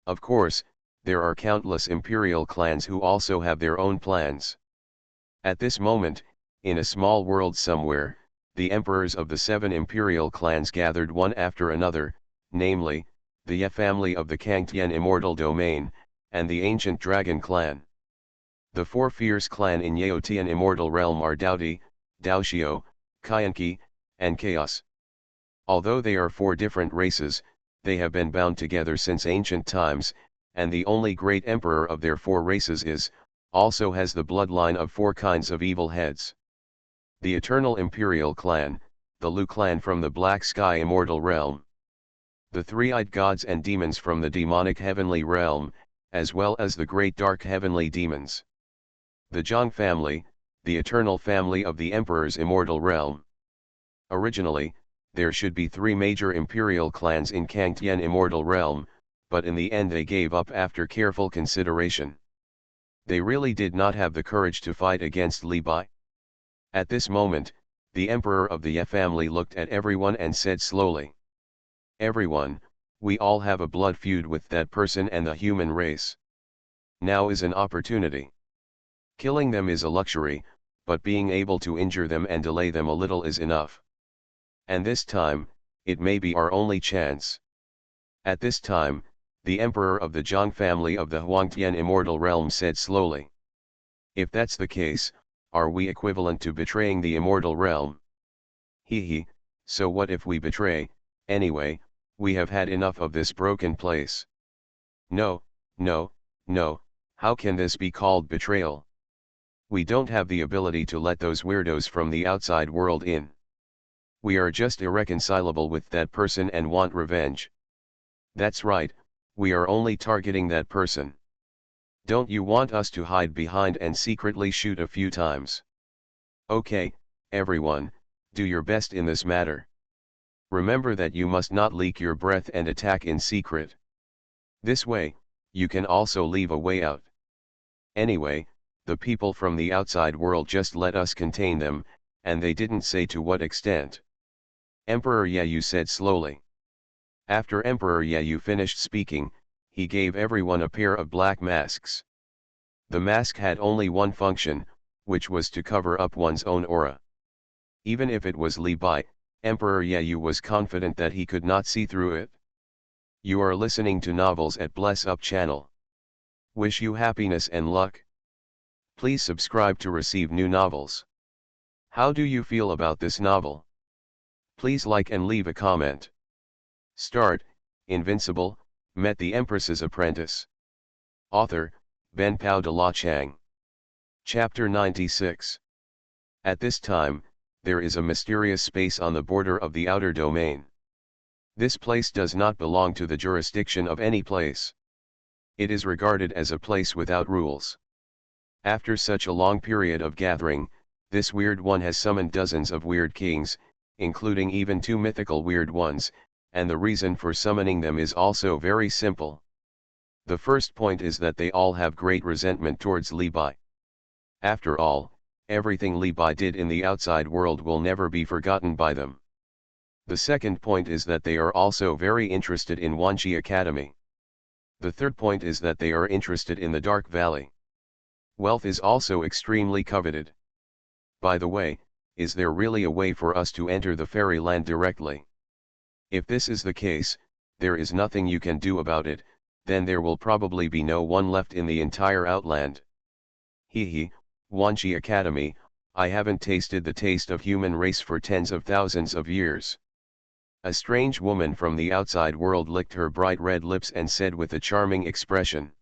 Of course, there are countless imperial clans who also have their own plans. At this moment, in a small world somewhere, the emperors of the 7 imperial clans gathered one after another, namely, the Ye family of the Kangtian immortal domain, and the ancient dragon clan. The 4 fierce clan in Yeotian immortal realm are Daodi, Daoxiao, Kyanki, and Chaos. Although they are 4 different races, they have been bound together since ancient times, and the only great emperor of their 4 races also has the bloodline of 4 kinds of evil heads. The Eternal Imperial Clan, the Lu clan from the Black Sky Immortal Realm. The 3-eyed gods and demons from the demonic heavenly realm, as well as the great dark heavenly demons. The Zhang family, the eternal family of the Emperor's immortal realm. Originally, there should be 3 major imperial clans in Kangtian immortal realm, but in the end they gave up after careful consideration. They really did not have the courage to fight against Li Bai. At this moment, the emperor of the Ye family looked at everyone and said slowly, "Everyone, we all have a blood feud with that person and the human race. Now is an opportunity. Killing them is a luxury, but being able to injure them and delay them a little is enough. And this time, it may be our only chance." At this time, the emperor of the Zhang family of the Huangtian immortal realm said slowly, "If that's the case, are we equivalent to betraying the immortal realm? He, so what if we betray? Anyway, we have had enough of this broken place." "No, no, no, how can this be called betrayal? We don't have the ability to let those weirdos from the outside world in. We are just irreconcilable with that person and want revenge." "That's right, we are only targeting that person. Don't you want us to hide behind and secretly shoot a few times? Okay, everyone, do your best in this matter. Remember that you must not leak your breath and attack in secret. This way, you can also leave a way out. Anyway, the people from the outside world just let us contain them, and they didn't say to what extent." Emperor Yeyu said slowly. After Emperor Yeyu finished speaking, he gave everyone a pair of black masks. The mask had only one function, which was to cover up one's own aura. Even if it was Li Bai, Emperor Yeyu was confident that he could not see through it. You are listening to Novels at Bless Up channel. Wish you happiness and luck. Please subscribe to receive new novels. How do you feel about this novel? Please like and leave a comment. Start, Invincible, met the Empress's apprentice. Author, Ben Pao de la Chang. Chapter 96. At this time, there is a mysterious space on the border of the outer domain. This place does not belong to the jurisdiction of any place. It is regarded as a place without rules. After such a long period of gathering, this weird one has summoned dozens of weird kings, including even 2 mythical weird ones, and the reason for summoning them is also very simple. The first point is that they all have great resentment towards Li Bai. After all, everything Li Bai did in the outside world will never be forgotten by them. The second point is that they are also very interested in Wanji Academy. The third point is that they are interested in the Dark Valley. Wealth is also extremely coveted. By the way, is there really a way for us to enter the fairyland directly? If this is the case, there is nothing you can do about it, then there will probably be no one left in the entire Outland. Wanji Academy, I haven't tasted the taste of human race for tens of thousands of years. A strange woman from the outside world licked her bright red lips and said with a charming expression,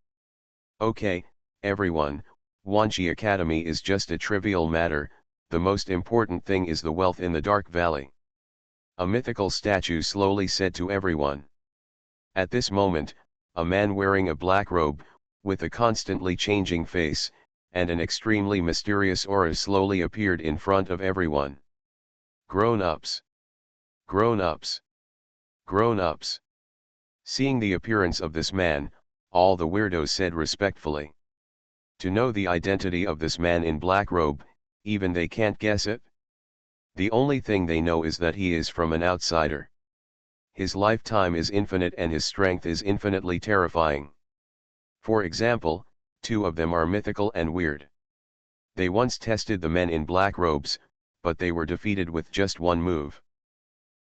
"Okay, everyone, Wanchi Academy is just a trivial matter, the most important thing is the wealth in the Dark Valley." A mythical statue slowly said to everyone. At this moment, a man wearing a black robe, with a constantly changing face, and an extremely mysterious aura slowly appeared in front of everyone. "Grown-ups! Grown-ups! Grown-ups!" Seeing the appearance of this man, all the weirdos said respectfully. To know the identity of this man in black robe, even they can't guess it? The only thing they know is that he is from an outsider. His lifetime is infinite and his strength is infinitely terrifying. For example, two of them are mythical and weird. They once tested the men in black robes, but they were defeated with just one move.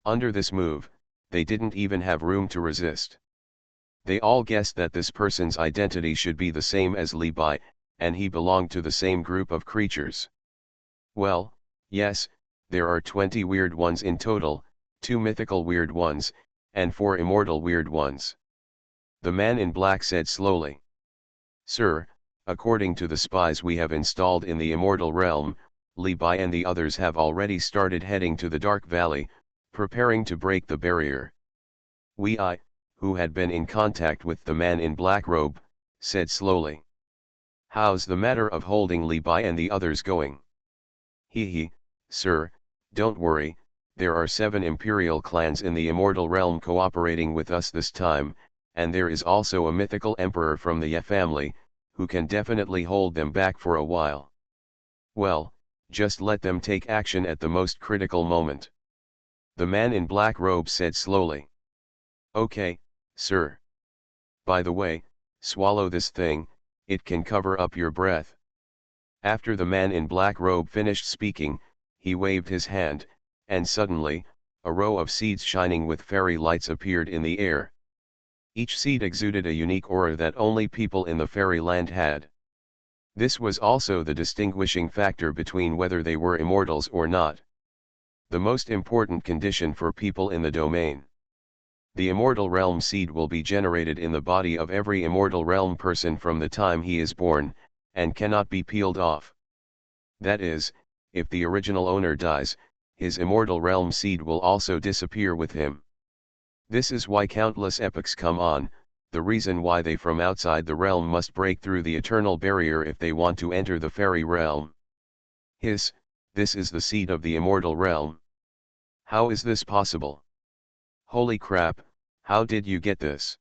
Under this move, they didn't even have room to resist. They all guessed that this person's identity should be the same as Li Bai, and he belonged to the same group of creatures. Well, yes, there are 20 weird ones in total, 2 mythical weird ones, and 4 immortal weird ones. The man in black said slowly. "Sir, according to the spies we have installed in the immortal realm, Li Bai and the others have already started heading to the Dark Valley, preparing to break the barrier." Who had been in contact with the man in black robe, said slowly. "How's the matter of holding Li Bai and the others going?" "He, sir, don't worry, there are 7 imperial clans in the immortal realm cooperating with us this time, and there is also a mythical emperor from the Ye family, who can definitely hold them back for a while. Well, just let them take action at the most critical moment." The man in black robe said slowly. "Okay, sir. By the way, swallow this thing, it can cover up your breath." After the man in black robe finished speaking, he waved his hand, and suddenly, a row of seeds shining with fairy lights appeared in the air. Each seed exuded a unique aura that only people in the fairyland had. This was also the distinguishing factor between whether they were immortals or not. The most important condition for people in the domain. The immortal realm seed will be generated in the body of every immortal realm person from the time he is born, and cannot be peeled off. That is, if the original owner dies, his immortal realm seed will also disappear with him. This is why countless epochs come on, the reason why they from outside the realm must break through the eternal barrier if they want to enter the fairy realm. This is the seed of the immortal realm. How is this possible? Holy crap, how did you get this?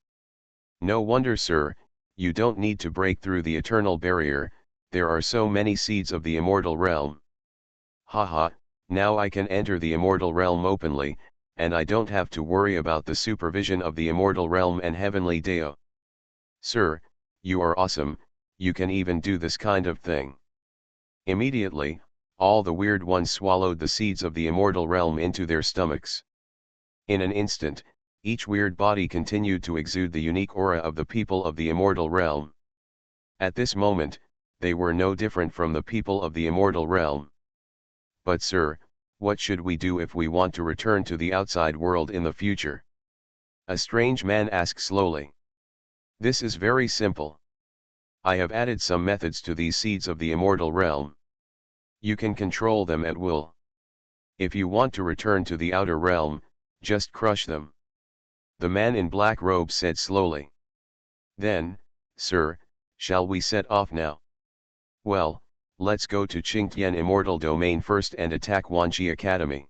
No wonder, sir, you don't need to break through the eternal barrier, there are so many seeds of the immortal realm. Haha, now I can enter the immortal realm openly, and I don't have to worry about the supervision of the immortal realm and heavenly Deo. Sir, you are awesome, you can even do this kind of thing. Immediately, all the weird ones swallowed the seeds of the immortal realm into their stomachs. In an instant, each weird body continued to exude the unique aura of the people of the immortal realm. At this moment, they were no different from the people of the immortal realm. But sir, what should we do if we want to return to the outside world in the future? A strange man asked slowly. This is very simple. I have added some methods to these seeds of the immortal realm. You can control them at will. If you want to return to the outer realm, just crush them. The man in black robe said slowly. Then, sir, shall we set off now? Well, let's go to Qingtian Immortal Domain first and attack Wanchi Academy.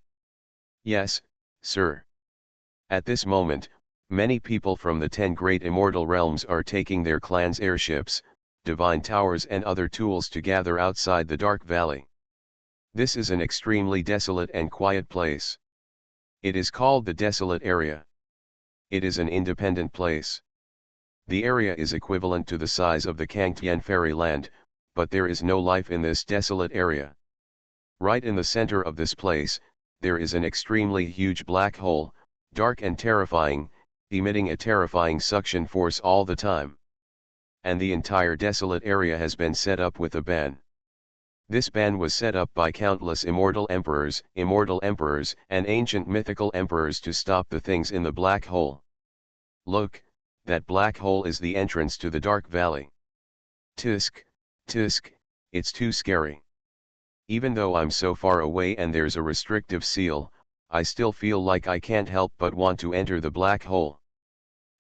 Yes, sir. At this moment, many people from the 10 great immortal realms are taking their clans' airships, divine towers and other tools to gather outside the Dark Valley. This is an extremely desolate and quiet place. It is called the Desolate Area. It is an independent place. The area is equivalent to the size of the Kangtian Fairyland, but there is no life in this desolate area. Right in the center of this place, there is an extremely huge black hole, dark and terrifying, emitting a terrifying suction force all the time. And the entire desolate area has been set up with a ban. This ban was set up by countless immortal emperors, and ancient mythical emperors to stop the things in the black hole. Look, that black hole is the entrance to the dark valley. Tisk, tisk, it's too scary. Even though I'm so far away and there's a restrictive seal, I still feel like I can't help but want to enter the black hole.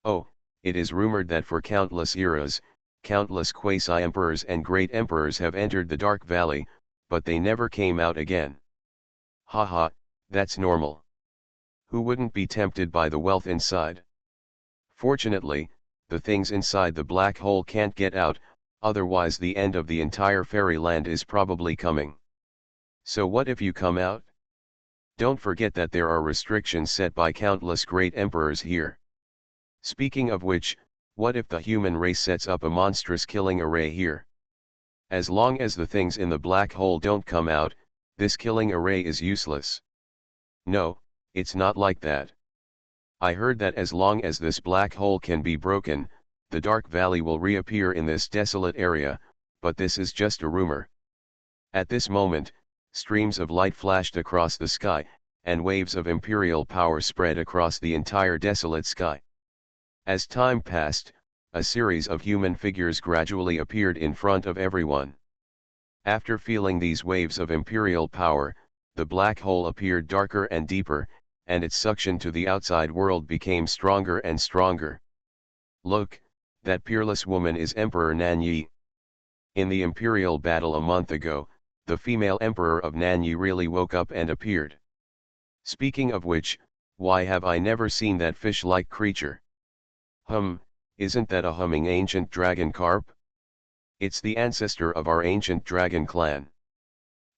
Oh, it is rumored that for countless eras, countless quasi-emperors and great emperors have entered the dark valley, but they never came out again. Haha, that's normal. Who wouldn't be tempted by the wealth inside? Fortunately, the things inside the black hole can't get out, otherwise the end of the entire fairyland is probably coming. So what if you come out? Don't forget that there are restrictions set by countless great emperors here. Speaking of which, what if the human race sets up a monstrous killing array here? As long as the things in the black hole don't come out, this killing array is useless. No, it's not like that. I heard that as long as this black hole can be broken, the dark valley will reappear in this desolate area, but this is just a rumor. At this moment, streams of light flashed across the sky, and waves of imperial power spread across the entire desolate sky. As time passed, a series of human figures gradually appeared in front of everyone. After feeling these waves of imperial power, the black hole appeared darker and deeper, and its suction to the outside world became stronger and stronger. Look, that peerless woman is Emperor Nanyi. In the imperial battle a month ago, the female emperor of Nanyi really woke up and appeared. Speaking of which, why have I never seen that fish-like creature? Isn't that a humming ancient dragon carp? It's the ancestor of our ancient dragon clan.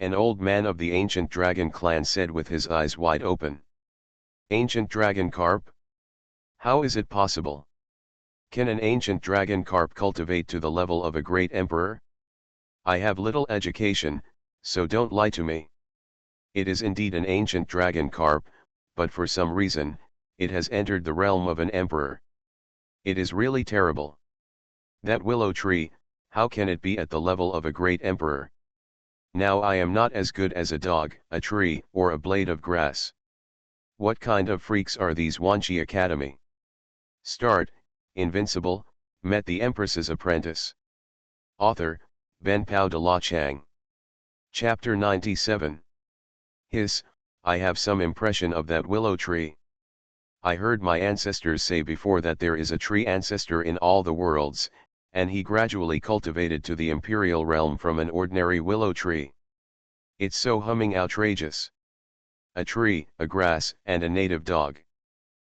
An old man of the ancient dragon clan said with his eyes wide open. Ancient dragon carp? How is it possible? Can an ancient dragon carp cultivate to the level of a great emperor? I have little education, so don't lie to me. It is indeed an ancient dragon carp, but for some reason, it has entered the realm of an emperor. It is really terrible. That willow tree, how can it be at the level of a great emperor? Now I am not as good as a dog, a tree, or a blade of grass. What kind of freaks are these Xuanhuan Academy? Start, Invincible, met the Empress's apprentice. Author, Ben Pao de la Chang. Chapter 97. I have some impression of that willow tree. I heard my ancestors say before that there is a tree ancestor in all the worlds, and he gradually cultivated to the imperial realm from an ordinary willow tree. It's so humming outrageous. A tree, a grass, and a native dog.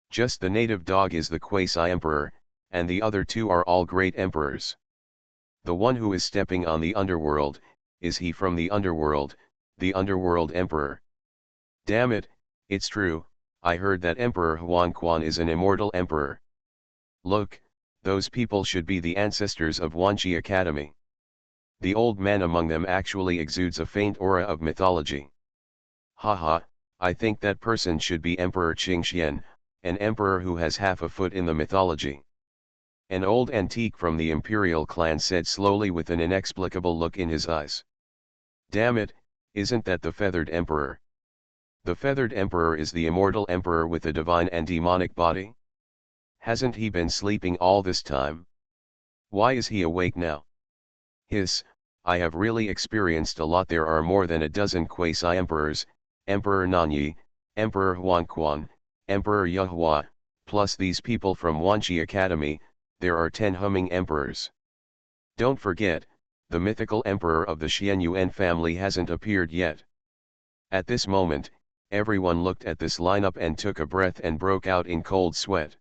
Just the native dog is the quasi-emperor, and the other two are all great emperors. The one who is stepping on the underworld, is he from the underworld emperor. Damn it, it's true, I heard that Emperor Xuanhuan is an immortal emperor. Look, those people should be the ancestors of Xuanhuan Academy. The old man among them actually exudes a faint aura of mythology. Haha, I think that person should be Emperor Qingxian, an emperor who has half a foot in the mythology. An old antique from the imperial clan said slowly with an inexplicable look in his eyes. Damn it, isn't that the feathered emperor? The feathered emperor is the immortal emperor with a divine and demonic body? Hasn't he been sleeping all this time? Why is he awake now? I have really experienced a lot. There are more than a dozen quasi-emperors, Emperor Nanyi, Emperor Xuanhuan, Emperor Yuhua, plus these people from Xuanhuan Academy, there are 10 humming emperors. Don't forget, the mythical emperor of the Xuanhuan family hasn't appeared yet. At this moment, everyone looked at this lineup and took a breath and broke out in cold sweat.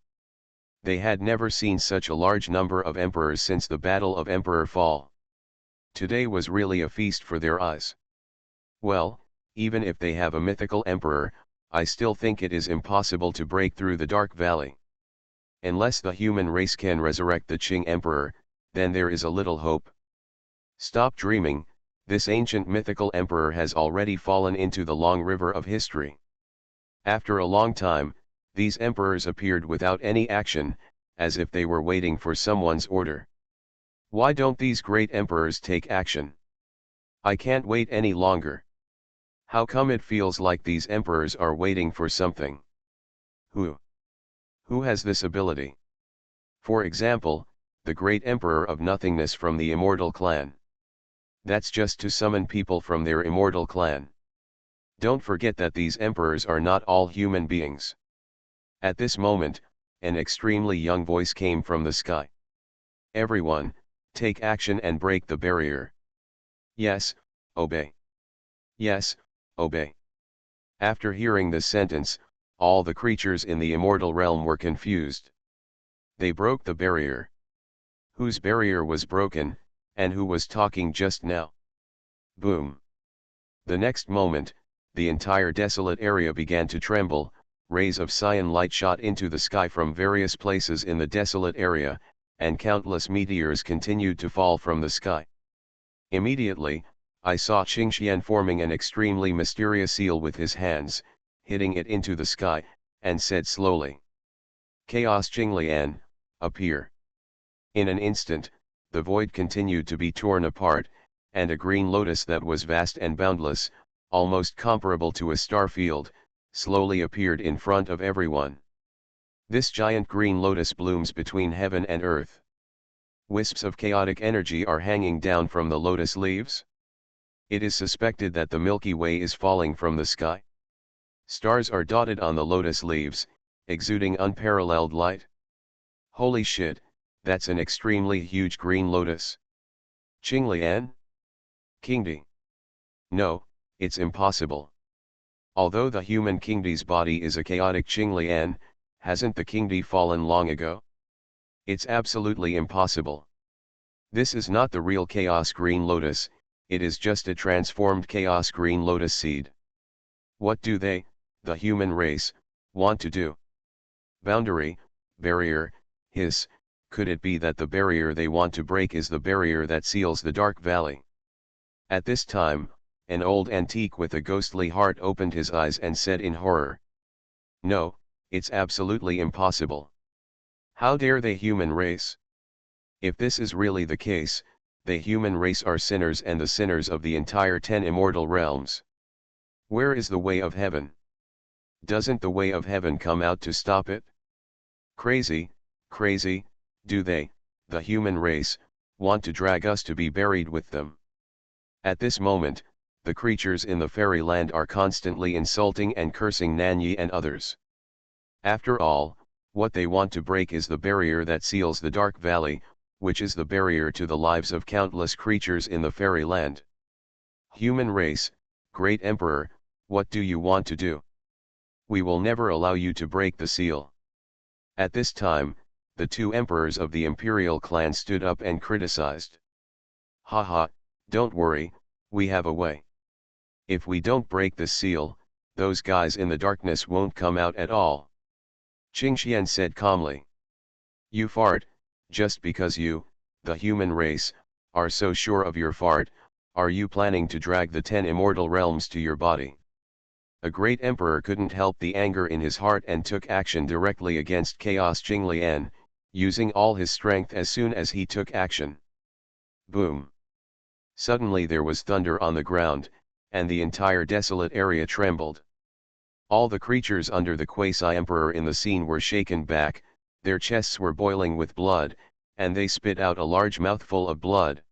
They had never seen such a large number of emperors since the Battle of Emperor Fall. Today was really a feast for their eyes. Well, even if they have a mythical emperor, I still think it is impossible to break through the Dark Valley. Unless the human race can resurrect the Qing Emperor, then there is a little hope. Stop dreaming, this ancient mythical emperor has already fallen into the long river of history. After a long time, these emperors appeared without any action, as if they were waiting for someone's order. Why don't these great emperors take action? I can't wait any longer. How come it feels like these emperors are waiting for something? Who? Who has this ability? For example, the great emperor of nothingness from the immortal clan. That's just to summon people from their immortal clan. Don't forget that these emperors are not all human beings. At this moment, an extremely young voice came from the sky. Everyone, take action and break the barrier. Yes, obey. Yes, obey. After hearing this sentence, all the creatures in the immortal realm were confused. They broke the barrier. Whose barrier was broken, and who was talking just now? Boom. The next moment, the entire desolate area began to tremble, rays of cyan light shot into the sky from various places in the desolate area, and countless meteors continued to fall from the sky. Immediately, I saw Xuanhuan forming an extremely mysterious seal with his hands, hitting it into the sky, and said slowly, "Chaos Jinglian, appear." In an instant, the void continued to be torn apart, and a green lotus that was vast and boundless, almost comparable to a star field, slowly appeared in front of everyone. This giant green lotus blooms between heaven and earth. Wisps of chaotic energy are hanging down from the lotus leaves. It is suspected that the Milky Way is falling from the sky. Stars are dotted on the lotus leaves, exuding unparalleled light. Holy shit, that's an extremely huge green lotus. Qinglian? Kingdi? No, it's impossible. Although the human Kingdi's body is a chaotic Qinglian, hasn't the Kingdi fallen long ago? It's absolutely impossible. This is not the real Chaos Green Lotus, it is just a transformed Chaos Green Lotus seed. What do they, the human race, want to do? Boundary, barrier, hiss, could it be that the barrier they want to break is the barrier that seals the Dark Valley? At this time, an old antique with a ghostly heart opened his eyes and said in horror, "No, it's absolutely impossible. How dare they human race? If this is really the case, the human race are sinners and the sinners of the entire 10 immortal realms. Where is the way of heaven? Doesn't the way of heaven come out to stop it? Crazy, crazy, do they, the human race, want to drag us to be buried with them?" At this moment, the creatures in the fairyland are constantly insulting and cursing Nanyi and others. After all, what they want to break is the barrier that seals the Dark Valley, which is the barrier to the lives of countless creatures in the fairyland. Human race, great emperor, what do you want to do? We will never allow you to break the seal. At this time, the two emperors of the imperial clan stood up and criticized. Haha, don't worry, we have a way. If we don't break this seal, those guys in the darkness won't come out at all. Qingxian said calmly. You fart, just because you, the human race, are so sure of your fart, are you planning to drag the 10 immortal realms to your body? A great emperor couldn't help the anger in his heart and took action directly against Chaos Jinglian, using all his strength as soon as he took action. Boom! Suddenly there was thunder on the ground, and the entire desolate area trembled. All the creatures under the quasi-emperor in the scene were shaken back, their chests were boiling with blood, and they spit out a large mouthful of blood.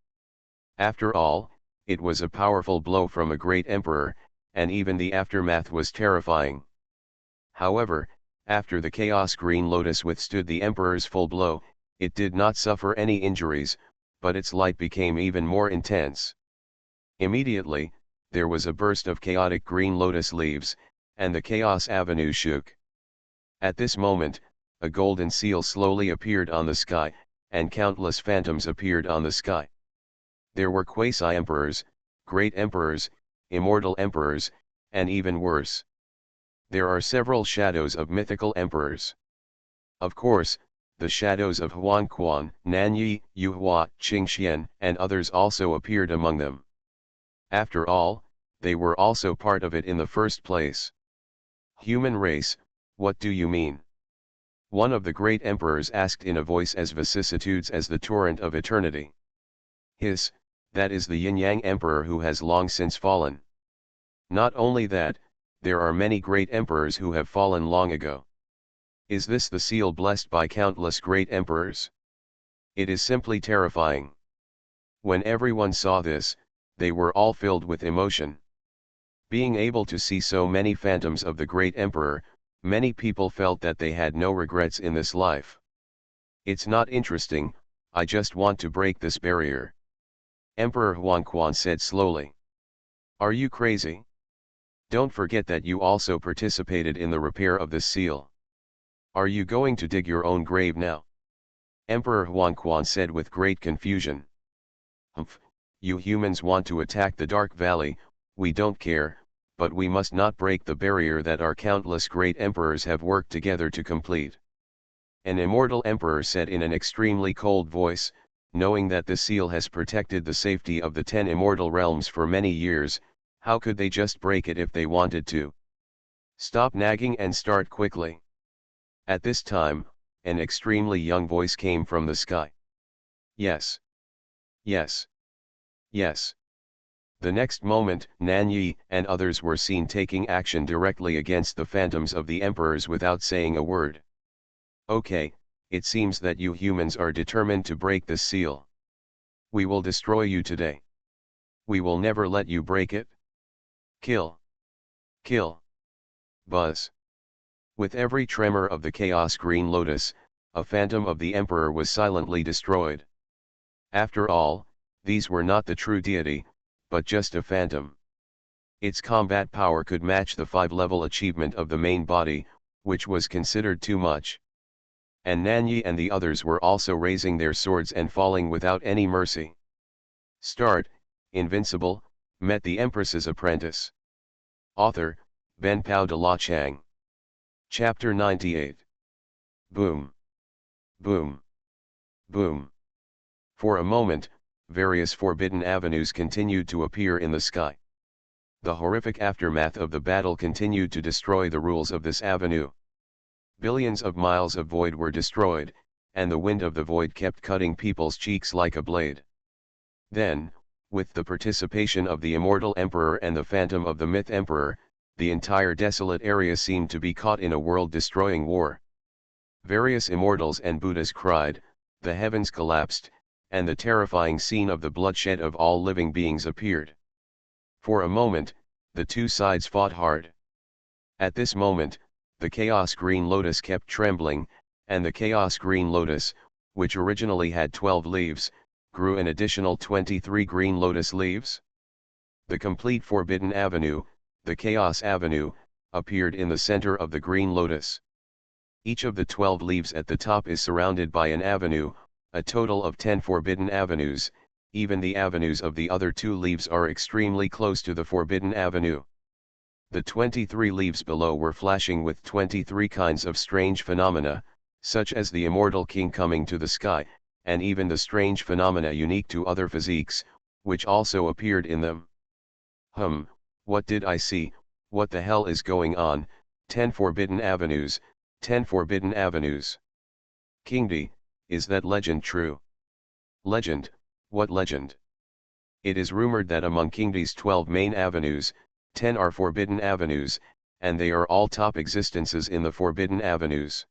After all, it was a powerful blow from a great emperor, and even the aftermath was terrifying. However, after the Chaos Green Lotus withstood the emperor's full blow, it did not suffer any injuries, but its light became even more intense. Immediately, there was a burst of chaotic green lotus leaves, and the Chaos Avenue shook. At this moment, a golden seal slowly appeared on the sky, and countless phantoms appeared on the sky. There were quasi-emperors, great emperors, immortal emperors, and even worse. There are several shadows of mythical emperors. Of course, the shadows of Xuanhuan, Nanyi, Yuhua, Qingxian, and others also appeared among them. After all, they were also part of it in the first place. Human race, what do you mean? One of the great emperors asked in a voice as vicissitudes as the torrent of eternity. Hiss, that is the Yin-Yang Emperor who has long since fallen. Not only that, there are many great emperors who have fallen long ago. Is this the seal blessed by countless great emperors? It is simply terrifying. When everyone saw this, they were all filled with emotion. Being able to see so many phantoms of the great emperor, many people felt that they had no regrets in this life. It's not interesting, I just want to break this barrier. Emperor Xuanhuan said slowly. Are you crazy? Don't forget that you also participated in the repair of this seal. Are you going to dig your own grave now? Emperor Xuanhuan said with great confusion. Humph, you humans want to attack the Dark Valley, we don't care, but we must not break the barrier that our countless great emperors have worked together to complete. An immortal emperor said in an extremely cold voice, knowing that the seal has protected the safety of the 10 immortal realms for many years, how could they just break it if they wanted to? Stop nagging and start quickly. At this time, an extremely young voice came from the sky. Yes. Yes. Yes. The next moment, Nan Yi and others were seen taking action directly against the phantoms of the emperors without saying a word. Okay, it seems that you humans are determined to break this seal. We will destroy you today. We will never let you break it. Kill. Kill. Buzz. With every tremor of the Chaos Green Lotus, a phantom of the emperor was silently destroyed. After all, these were not the true deity, but just a phantom. Its combat power could match the 5-level achievement of the main body, which was considered too much. And Nanyi and the others were also raising their swords and falling without any mercy. Start, Invincible, met the Empress's apprentice. Author, Ben Pao de la Chang. Chapter 98. Boom. Boom. Boom. For a moment, various forbidden avenues continued to appear in the sky. The horrific aftermath of the battle continued to destroy the rules of this avenue. Billions of miles of void were destroyed, and the wind of the void kept cutting people's cheeks like a blade. Then, with the participation of the immortal emperor and the phantom of the myth emperor, the entire desolate area seemed to be caught in a world-destroying war. Various immortals and Buddhas cried, the heavens collapsed, and the terrifying scene of the bloodshed of all living beings appeared. For a moment, the two sides fought hard. At this moment, the Chaos Green Lotus kept trembling, and the Chaos Green Lotus, which originally had 12 leaves, grew an additional 23 green lotus leaves. The complete Forbidden Avenue, the Chaos Avenue, appeared in the center of the Green Lotus. Each of the 12 leaves at the top is surrounded by an avenue, a total of 10 forbidden avenues. Even the avenues of the other 2 leaves are extremely close to the Forbidden Avenue. The 23 leaves below were flashing with 23 kinds of strange phenomena, such as the immortal king coming to the sky, and even the strange phenomena unique to other physiques, which also appeared in them. What did I see? What the hell is going on? 10 forbidden avenues, 10 forbidden avenues. Kingdi, is that legend true? Legend, what legend? It is rumored that among Kingdi's 12 main avenues, 10 are forbidden avenues, and they are all top existences in the forbidden avenues.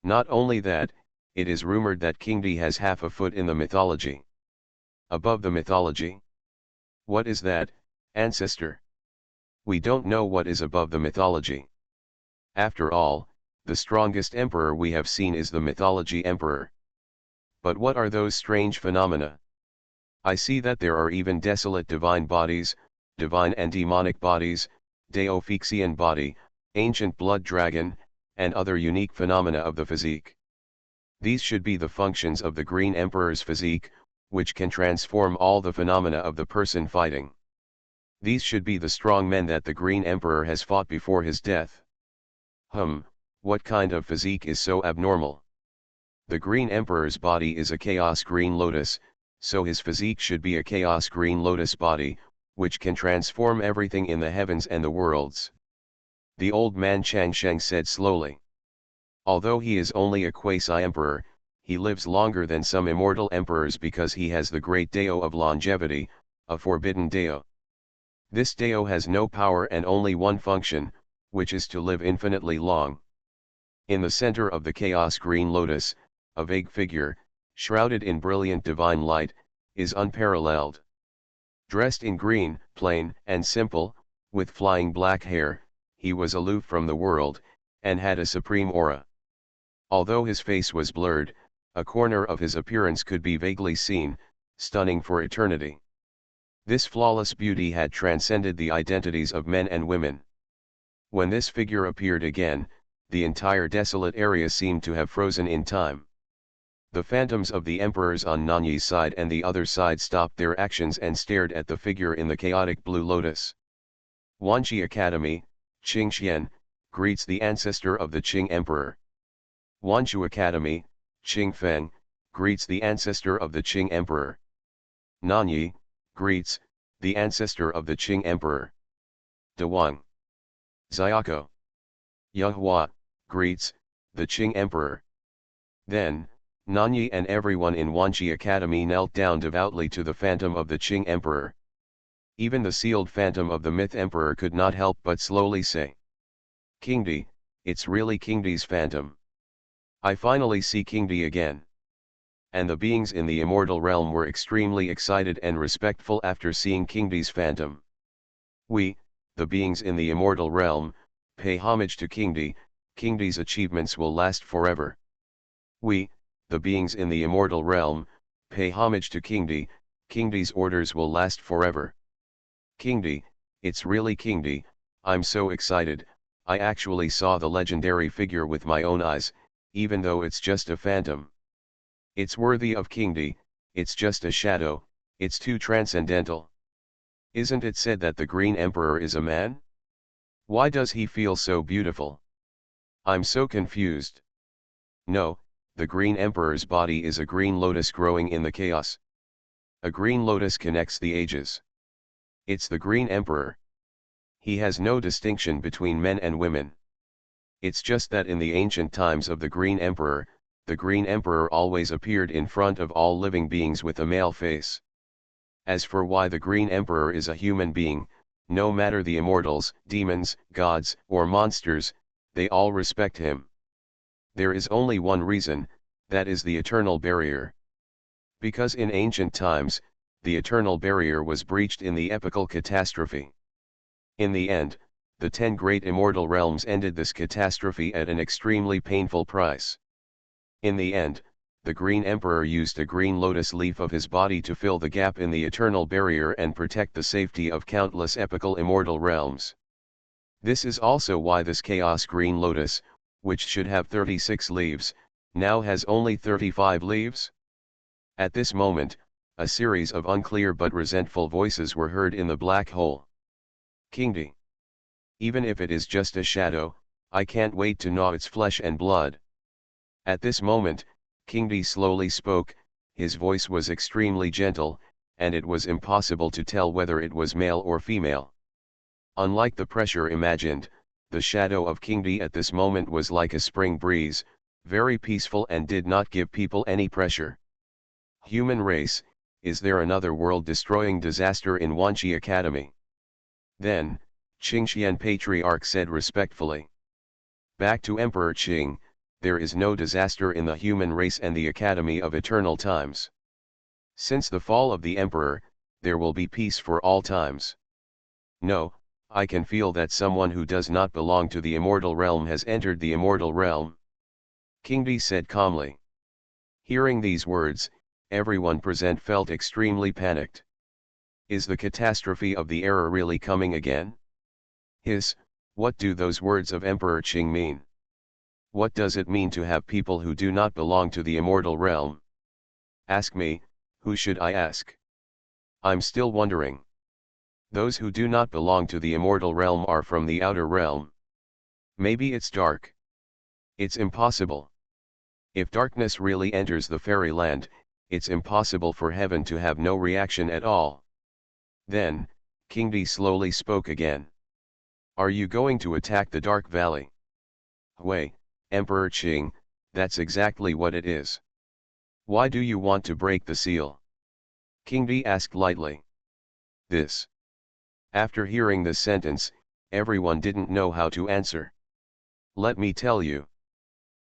Not only that, it is rumored that Kingdi has half a foot in the mythology. Above the mythology? What is that, ancestor? We don't know what is above the mythology. After all, the strongest emperor we have seen is the mythology emperor. But what are those strange phenomena? I see that there are even desolate divine bodies, divine and demonic bodies, Deophixian body, ancient blood dragon, and other unique phenomena of the physique. These should be the functions of the Green Emperor's physique, which can transform all the phenomena of the person fighting. These should be the strong men that the Green Emperor has fought before his death. What kind of physique is so abnormal? The Green Emperor's body is a Chaos Green Lotus, so his physique should be a Chaos Green Lotus body, which can transform everything in the heavens and the worlds. The old man Chang Sheng said slowly. Although he is only a quasi-emperor, he lives longer than some immortal emperors because he has the great Dao of longevity, a forbidden Dao. This Dao has no power and only one function, which is to live infinitely long. In the center of the chaos green lotus, a vague figure, shrouded in brilliant divine light, is unparalleled. Dressed in green, plain and simple, with flying black hair, he was aloof from the world, and had a supreme aura. Although his face was blurred, a corner of his appearance could be vaguely seen, stunning for eternity. This flawless beauty had transcended the identities of men and women. When this figure appeared again, the entire desolate area seemed to have frozen in time. The phantoms of the emperors on Nanyi's side and the other side stopped their actions and stared at the figure in the chaotic blue lotus. Wanji Academy, Qingxian, greets the ancestor of the Qing Emperor. Wanzhou Academy, Qingfeng, greets the ancestor of the Qing Emperor. Nanyi, greets, the ancestor of the Qing Emperor. Dawang. Xiaoko. Yuhua, greets, the Qing Emperor. Then, Nanyi and everyone in Wanji Academy knelt down devoutly to the phantom of the Qing Emperor. Even the sealed phantom of the myth emperor could not help but slowly say, "Qingdi, it's really Qingdi's phantom. I finally see Qingdi again." And the beings in the immortal realm were extremely excited and respectful after seeing Qingdi's phantom. We, the beings in the immortal realm, pay homage to Qingdi. Qingdi's achievements will last forever. We, the beings in the immortal realm, pay homage to Qingdi. Qingdi's orders will last forever. Qingdi, it's really Qingdi, I'm so excited, I actually saw the legendary figure with my own eyes, even though it's just a phantom. It's worthy of Qingdi, it's just a shadow, it's too transcendental. Isn't it said that the Green Emperor is a man? Why does he feel so beautiful? I'm so confused. No, the Green Emperor's body is a green lotus growing in the chaos. A green lotus connects the ages. It's the Green Emperor. He has no distinction between men and women. It's just that in the ancient times of the Green Emperor always appeared in front of all living beings with a male face. As for why the Green Emperor is a human being, no matter the immortals, demons, gods, or monsters, they all respect him. There is only one reason, that is the eternal barrier. Because in ancient times, the eternal barrier was breached in the epical catastrophe. In the end, the 10 great immortal realms ended this catastrophe at an extremely painful price. In the end, the Green Emperor used a green lotus leaf of his body to fill the gap in the eternal barrier and protect the safety of countless epical immortal realms. This is also why this chaos green lotus, which should have 36 leaves, now has only 35 leaves. At this moment, a series of unclear but resentful voices were heard in the black hole. Qingdi. Even if it is just a shadow, I can't wait to gnaw its flesh and blood. At this moment, Qingdi slowly spoke, his voice was extremely gentle, and it was impossible to tell whether it was male or female. Unlike the pressure imagined, the shadow of Qingdi at this moment was like a spring breeze, very peaceful and did not give people any pressure. Human race, is there another world-destroying disaster in Wanji Academy? Then, Qingxian Patriarch said respectfully. Back to Emperor Qing, there is no disaster in the human race and the Academy of Eternal Times. Since the fall of the Emperor, there will be peace for all times. No, I can feel that someone who does not belong to the immortal realm has entered the immortal realm. Qingdi said calmly. Hearing these words, everyone present felt extremely panicked. Is the catastrophe of the era really coming again? What do those words of Emperor Qing mean? What does it mean to have people who do not belong to the immortal realm? Ask me, who should I ask? I'm still wondering. Those who do not belong to the immortal realm are from the outer realm. Maybe it's dark. It's impossible. If darkness really enters the fairyland, it's impossible for heaven to have no reaction at all. Then, Qingdi slowly spoke again. Are you going to attack the Dark Valley? Hui, Emperor Qing, that's exactly what it is. Why do you want to break the seal? King Di asked lightly. This. After hearing this sentence, everyone didn't know how to answer. Let me tell you.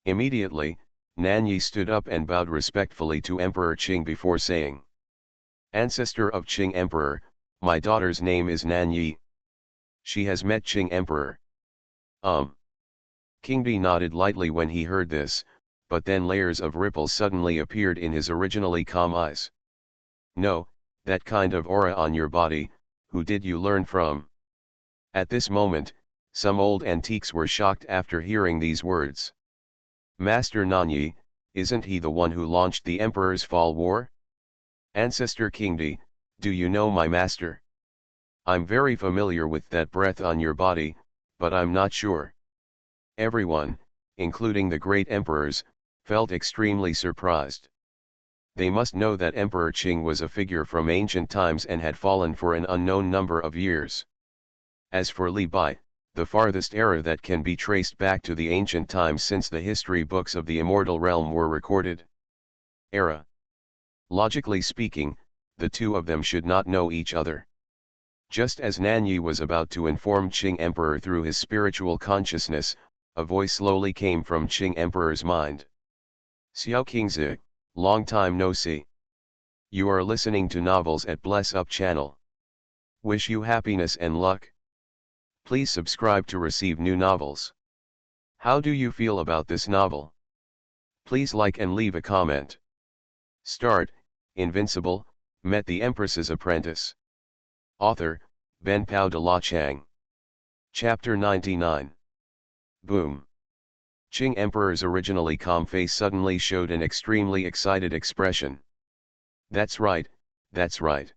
Immediately, Nan Yi stood up and bowed respectfully to Emperor Qing before saying, Ancestor of Qing Emperor, my daughter's name is Nan Yi. She has met Qing Emperor. King Di nodded lightly when he heard this, but then layers of ripples suddenly appeared in his originally calm eyes. No, that kind of aura on your body, who did you learn from? At this moment, some old antiques were shocked after hearing these words. Master Nanyi, isn't he the one who launched the Emperor's Fall War? Ancestor King Di, do you know my master? I'm very familiar with that breath on your body, but I'm not sure. Everyone, including the great emperors, felt extremely surprised. They must know that Emperor Qing was a figure from ancient times and had fallen for an unknown number of years. As for Li Bai, the farthest era that can be traced back to the ancient times since the history books of the immortal realm were recorded. Era. Logically speaking, the two of them should not know each other. Just as Nan Yi was about to inform Qing Emperor through his spiritual consciousness, a voice slowly came from Qing Emperor's mind. Xiao Qingzi, long time no see. You are listening to novels at Bless Up channel. Wish you happiness and luck. Please subscribe to receive new novels. How do you feel about this novel? Please like and leave a comment. Start, Invincible, met the Empress's apprentice. Author, Ben Pao de la Chang. Chapter 99. Boom. Qing Emperor's originally calm face suddenly showed an extremely excited expression. That's right, that's right.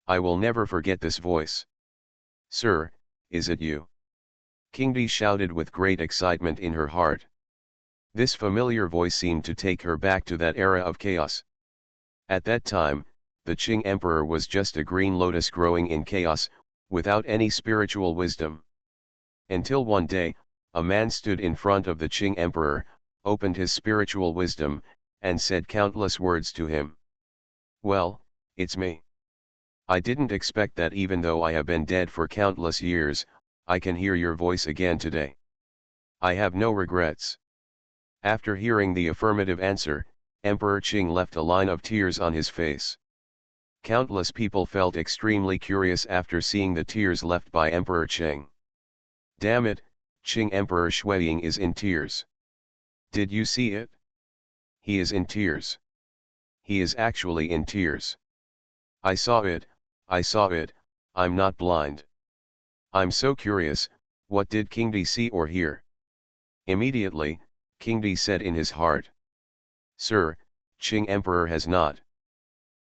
I will never forget this voice. Sir, is it you? King Di shouted with great excitement in her heart. This familiar voice seemed to take her back to that era of chaos. At that time, the Qing Emperor was just a green lotus growing in chaos, without any spiritual wisdom. Until one day, a man stood in front of the Qing Emperor, opened his spiritual wisdom, and said countless words to him. Well, it's me. I didn't expect that even though I have been dead for countless years, I can hear your voice again today. I have no regrets. After hearing the affirmative answer, Emperor Qing left a line of tears on his face. Countless people felt extremely curious after seeing the tears left by Emperor Qing. Damn it, Qing Emperor Xuanhuan is in tears. Did you see it? He is in tears. He is actually in tears. I saw it, I'm not blind. I'm so curious, what did King Di see or hear? Immediately, King Di said in his heart. Sir, Qing Emperor has not.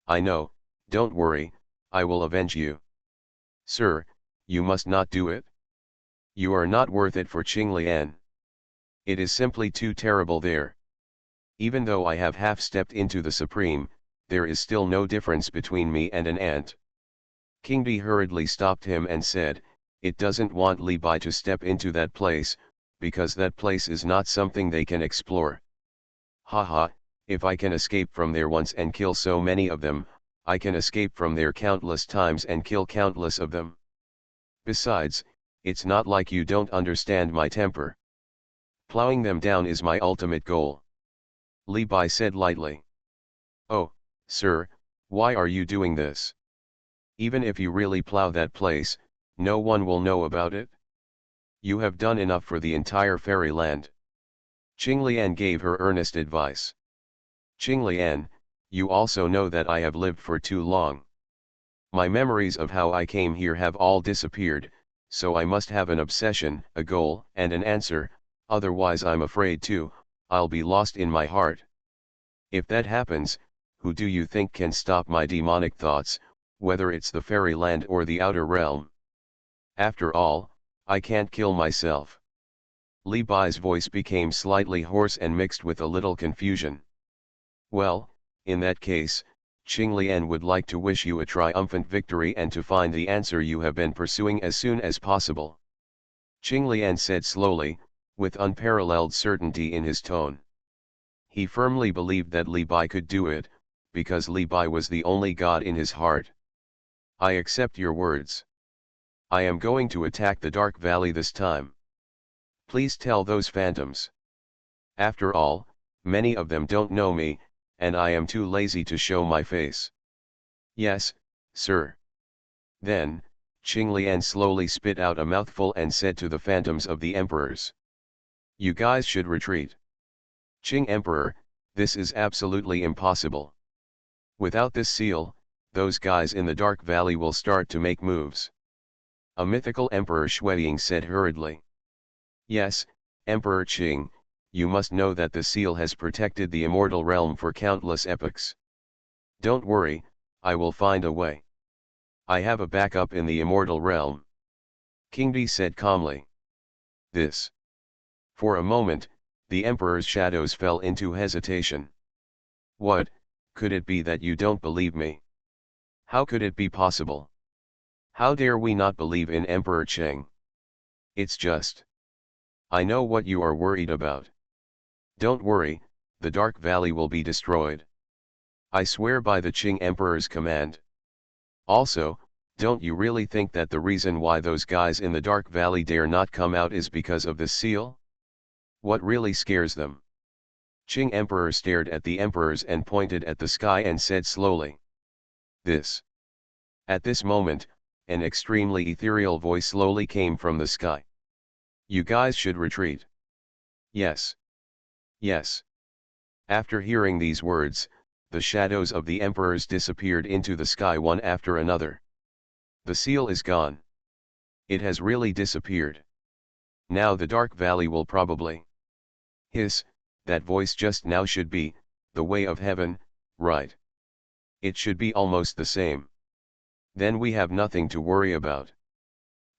I know, don't worry, I will avenge you. Sir, you must not do it. You are not worth it for Qing Lian. It is simply too terrible there. Even though I have half-stepped into the Supreme, there is still no difference between me and an ant. King Di hurriedly stopped him and said, it doesn't want Li Bai to step into that place, because that place is not something they can explore. Haha, if I can escape from there once and kill so many of them, I can escape from there countless times and kill countless of them. Besides, it's not like you don't understand my temper. Plowing them down is my ultimate goal. Li Bai said lightly. Oh, sir, why are you doing this? Even if you really plow that place, no one will know about it. You have done enough for the entire fairyland. Qing Lian gave her earnest advice. Qing Lian, you also know that I have lived for too long. My memories of how I came here have all disappeared, so I must have an obsession, a goal, and an answer, otherwise I'm afraid I'll be lost in my heart. If that happens, who do you think can stop my demonic thoughts, whether it's the fairyland or the outer realm? After all, I can't kill myself. Li Bai's voice became slightly hoarse and mixed with a little confusion. Well, in that case, Qing Lian would like to wish you a triumphant victory and to find the answer you have been pursuing as soon as possible. Qing Lian said slowly, with unparalleled certainty in his tone. He firmly believed that Li Bai could do it, because Li Bai was the only god in his heart. I accept your words. I am going to attack the Dark Valley this time. Please tell those phantoms. After all, many of them don't know me, and I am too lazy to show my face. Yes, sir. Then, Qing Lian slowly spit out a mouthful and said to the phantoms of the emperors. You guys should retreat. Qing Emperor, this is absolutely impossible. Without this seal, those guys in the Dark Valley will start to make moves. A mythical Emperor Xuanhuan said hurriedly. Yes, Emperor Qing, you must know that the seal has protected the immortal realm for countless epochs. Don't worry, I will find a way. I have a backup in the immortal realm. King Di said calmly. This. For a moment, the Emperor's shadows fell into hesitation. What, could it be that you don't believe me? How could it be possible? How dare we not believe in Emperor Qing? It's just. I know what you are worried about. Don't worry, the Dark Valley will be destroyed. I swear by the Qing Emperor's command. Also, don't you really think that the reason why those guys in the Dark Valley dare not come out is because of this seal? What really scares them? Qing Emperor stared at the emperors and pointed at the sky and said slowly. This. At this moment, an extremely ethereal voice slowly came from the sky. You guys should retreat. Yes. Yes. After hearing these words, the shadows of the emperors disappeared into the sky one after another. The seal is gone. It has really disappeared. Now the Dark Valley will probably. Hiss, that voice just now should be, the way of heaven, right? It should be almost the same. Then we have nothing to worry about.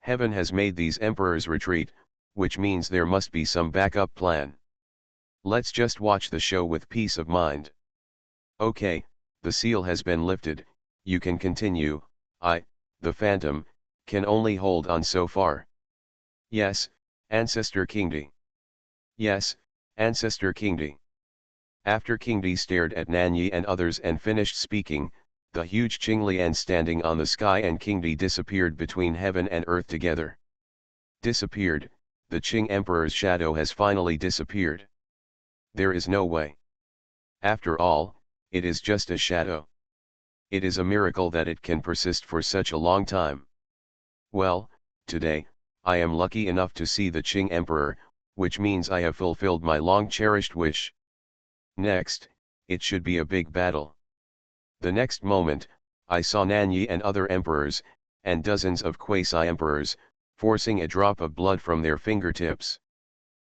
Heaven has made these emperors retreat, which means there must be some backup plan. Let's just watch the show with peace of mind. Okay, the seal has been lifted, you can continue. The Phantom, can only hold on so far. Yes, Ancestor King Di. Yes, Ancestor King Di. After King Di stared at Nanyi and others and finished speaking, the huge Qing Lian standing on the sky and King Di disappeared between heaven and earth together. Disappeared, the Qing Emperor's shadow has finally disappeared. There is no way. After all, it is just a shadow. It is a miracle that it can persist for such a long time. Well, today, I am lucky enough to see the Qing Emperor, which means I have fulfilled my long-cherished wish. Next, it should be a big battle. The next moment, I saw Nanyi and other emperors, and dozens of quasi-emperors, forcing a drop of blood from their fingertips.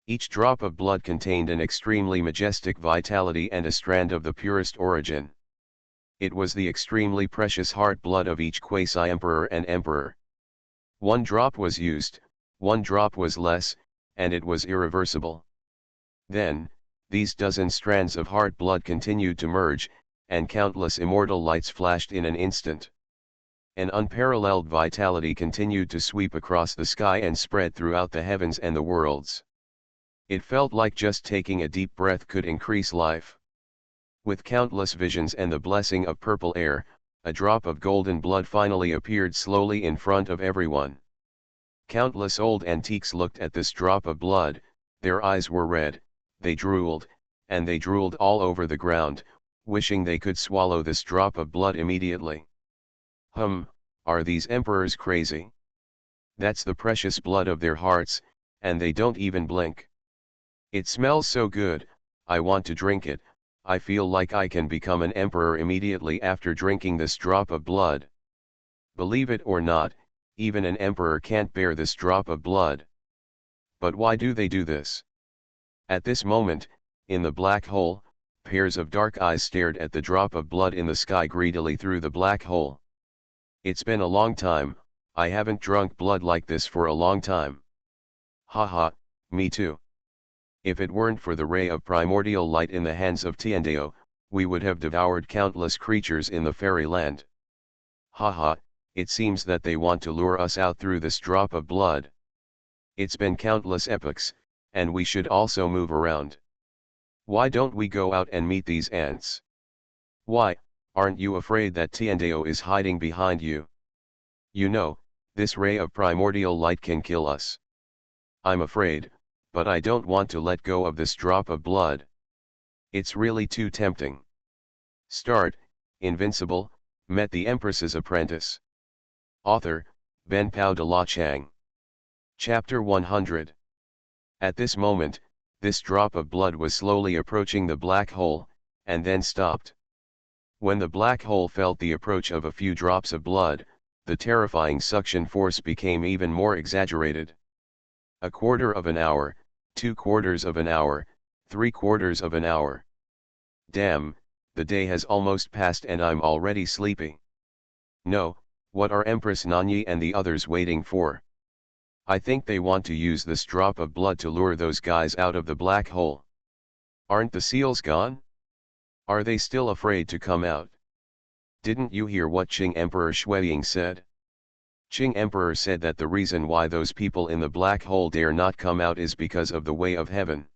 Each drop of blood contained an extremely majestic vitality and a strand of the purest origin. It was the extremely precious heart blood of each quasi-emperor and emperor. One drop was used, one drop was less, and it was irreversible. Then, these dozen strands of heart blood continued to merge, and countless immortal lights flashed in an instant. An unparalleled vitality continued to sweep across the sky and spread throughout the heavens and the worlds. It felt like just taking a deep breath could increase life. With countless visions and the blessing of purple air, a drop of golden blood finally appeared slowly in front of everyone. Countless old antiques looked at this drop of blood, their eyes were red, they drooled, and they drooled all over the ground, wishing they could swallow this drop of blood immediately. Are these emperors crazy? That's the precious blood of their hearts, and they don't even blink. It smells so good, I want to drink it. I feel like I can become an emperor immediately after drinking this drop of blood. Believe it or not, even an emperor can't bear this drop of blood. But why do they do this? At this moment, in the black hole, pairs of dark eyes stared at the drop of blood in the sky greedily through the black hole. It's been a long time, I haven't drunk blood like this for a long time. Haha, me too. If it weren't for the ray of primordial light in the hands of Tiandao, we would have devoured countless creatures in the fairyland. Haha, it seems that they want to lure us out through this drop of blood. It's been countless epochs, and we should also move around. Why don't we go out and meet these ants? Why, aren't you afraid that Tiandao is hiding behind you? You know, this ray of primordial light can kill us. I'm afraid, but I don't want to let go of this drop of blood. It's really too tempting. Start, Invincible, met the Empress's apprentice. Author, Ben Pao de la Chang. Chapter 100. At this moment, this drop of blood was slowly approaching the black hole, and then stopped. When the black hole felt the approach of a few drops of blood, the terrifying suction force became even more exaggerated. A quarter of an hour, 2/4 of an hour, 3/4 of an hour. Damn, the day has almost passed and I'm already sleepy. No, what are Empress Nanyi and the others waiting for? I think they want to use this drop of blood to lure those guys out of the black hole. Aren't the seals gone? Are they still afraid to come out? Didn't you hear what Qing Emperor Xuanhuan said? Qing Emperor said that the reason why those people in the black hole dare not come out is because of the way of heaven.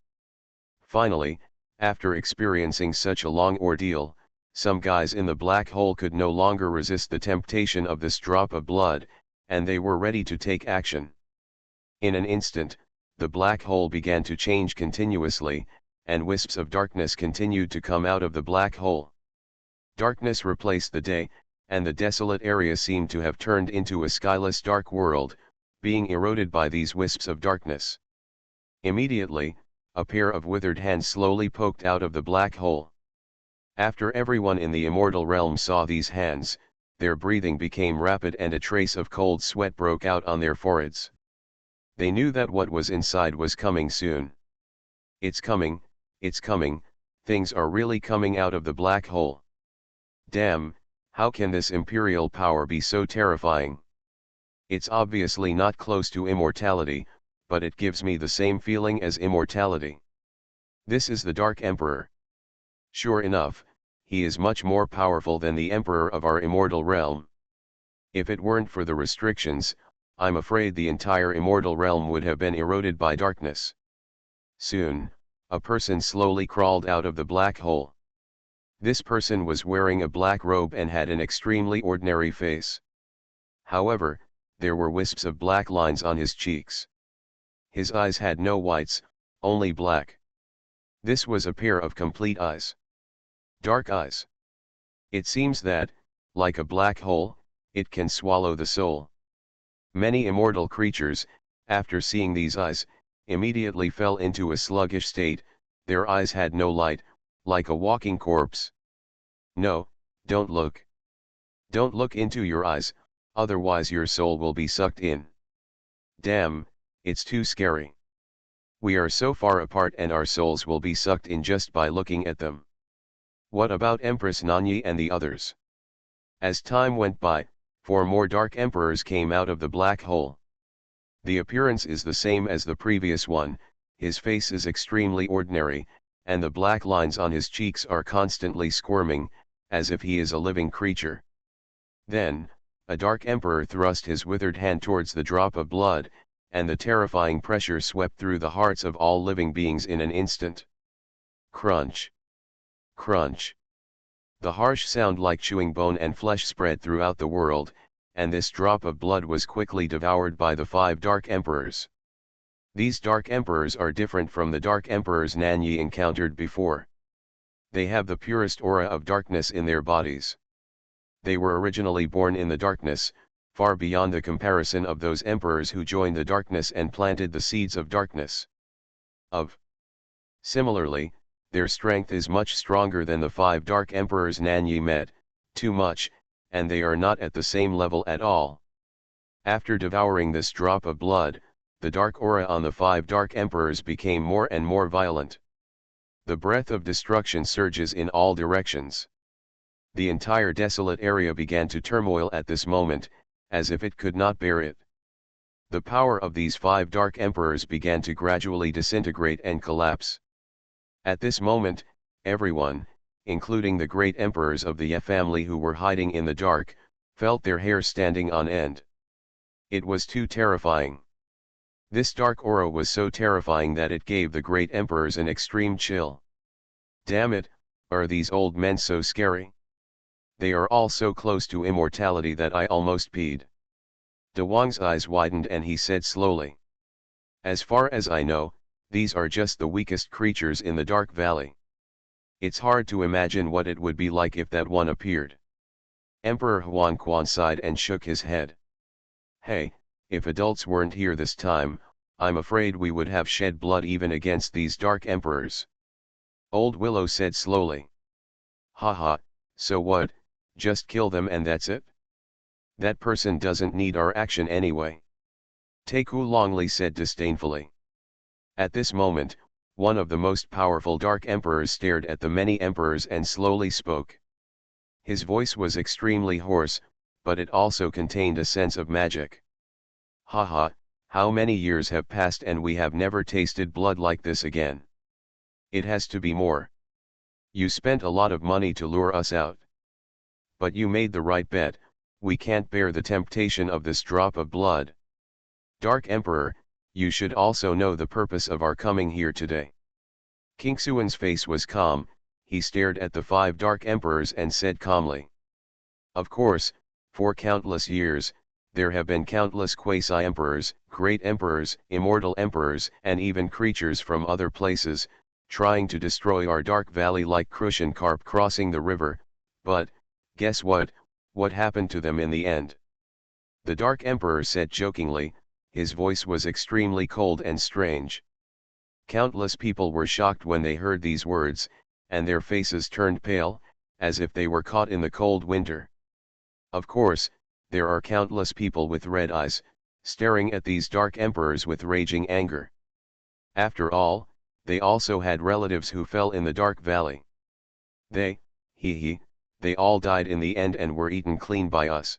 Finally, after experiencing such a long ordeal, some guys in the black hole could no longer resist the temptation of this drop of blood, and they were ready to take action. In an instant, the black hole began to change continuously, and wisps of darkness continued to come out of the black hole. Darkness replaced the day, and the desolate area seemed to have turned into a skyless dark world, being eroded by these wisps of darkness. Immediately, a pair of withered hands slowly poked out of the black hole. After everyone in the immortal realm saw these hands, their breathing became rapid and a trace of cold sweat broke out on their foreheads. They knew that what was inside was coming soon. It's coming, things are really coming out of the black hole. Damn, how can this imperial power be so terrifying? It's obviously not close to immortality, but it gives me the same feeling as immortality. This is the Dark Emperor. Sure enough, he is much more powerful than the Emperor of our immortal realm. If it weren't for the restrictions, I'm afraid the entire immortal realm would have been eroded by darkness. Soon, a person slowly crawled out of the black hole. This person was wearing a black robe and had an extremely ordinary face. However, there were wisps of black lines on his cheeks. His eyes had no whites, only black. This was a pair of complete eyes. Dark eyes. It seems that, like a black hole, it can swallow the soul. Many immortal creatures, after seeing these eyes, immediately fell into a sluggish state. Their eyes had no light, like a walking corpse. No, don't look. Don't look into your eyes, otherwise your soul will be sucked in. Damn, it's too scary. We are so far apart and our souls will be sucked in just by looking at them. What about Empress Nanyi and the others? As time went by, 4 more Dark Emperors came out of the black hole. The appearance is the same as the previous one, his face is extremely ordinary, and the black lines on his cheeks are constantly squirming, as if he is a living creature. Then, a Dark Emperor thrust his withered hand towards the drop of blood, and the terrifying pressure swept through the hearts of all living beings in an instant. Crunch. Crunch. The harsh sound like chewing bone and flesh spread throughout the world, and this drop of blood was quickly devoured by the 5 Dark Emperors. These Dark Emperors are different from the Dark Emperors Nanyi encountered before. They have the purest aura of darkness in their bodies. They were originally born in the darkness, far beyond the comparison of those emperors who joined the darkness and planted the seeds of darkness. Similarly, their strength is much stronger than the 5 Dark Emperors Nanyi met, too much, and they are not at the same level at all. After devouring this drop of blood, the dark aura on the 5 Dark Emperors became more and more violent. The breath of destruction surges in all directions. The entire desolate area began to turmoil at this moment, as if it could not bear it. The power of these 5 Dark Emperors began to gradually disintegrate and collapse. At this moment, everyone, including the great emperors of the Ye family who were hiding in the dark, felt their hair standing on end. It was too terrifying. This dark aura was so terrifying that it gave the great emperors an extreme chill. Damn it, are these old men so scary? They are all so close to immortality that I almost peed. De Wang's eyes widened and he said slowly. As far as I know, these are just the weakest creatures in the Dark Valley. It's hard to imagine what it would be like if that one appeared. Emperor Xuanhuan sighed and shook his head. Hey, if adults weren't here this time, I'm afraid we would have shed blood even against these dark emperors. Old Willow said slowly. Haha, so what, just kill them and that's it? That person doesn't need our action anyway. Taku Longli said disdainfully. At this moment, one of the most powerful dark emperors stared at the many emperors and slowly spoke. His voice was extremely hoarse, but it also contained a sense of magic. Haha, how many years have passed and we have never tasted blood like this again. It has to be more. You spent a lot of money to lure us out. But you made the right bet, we can't bear the temptation of this drop of blood. Dark Emperor, you should also know the purpose of our coming here today. King Xuan's face was calm, he stared at the 5 Dark Emperors and said calmly. Of course, for countless years, there have been countless quasi-emperors, great emperors, immortal emperors, and even creatures from other places, trying to destroy our Dark Valley like Crucian carp crossing the river, but, guess what happened to them in the end? The Dark Emperor said jokingly, his voice was extremely cold and strange. Countless people were shocked when they heard these words, and their faces turned pale, as if they were caught in the cold winter. Of course, there are countless people with red eyes, staring at these dark emperors with raging anger. After all, they also had relatives who fell in the Dark Valley. They all died in the end and were eaten clean by us.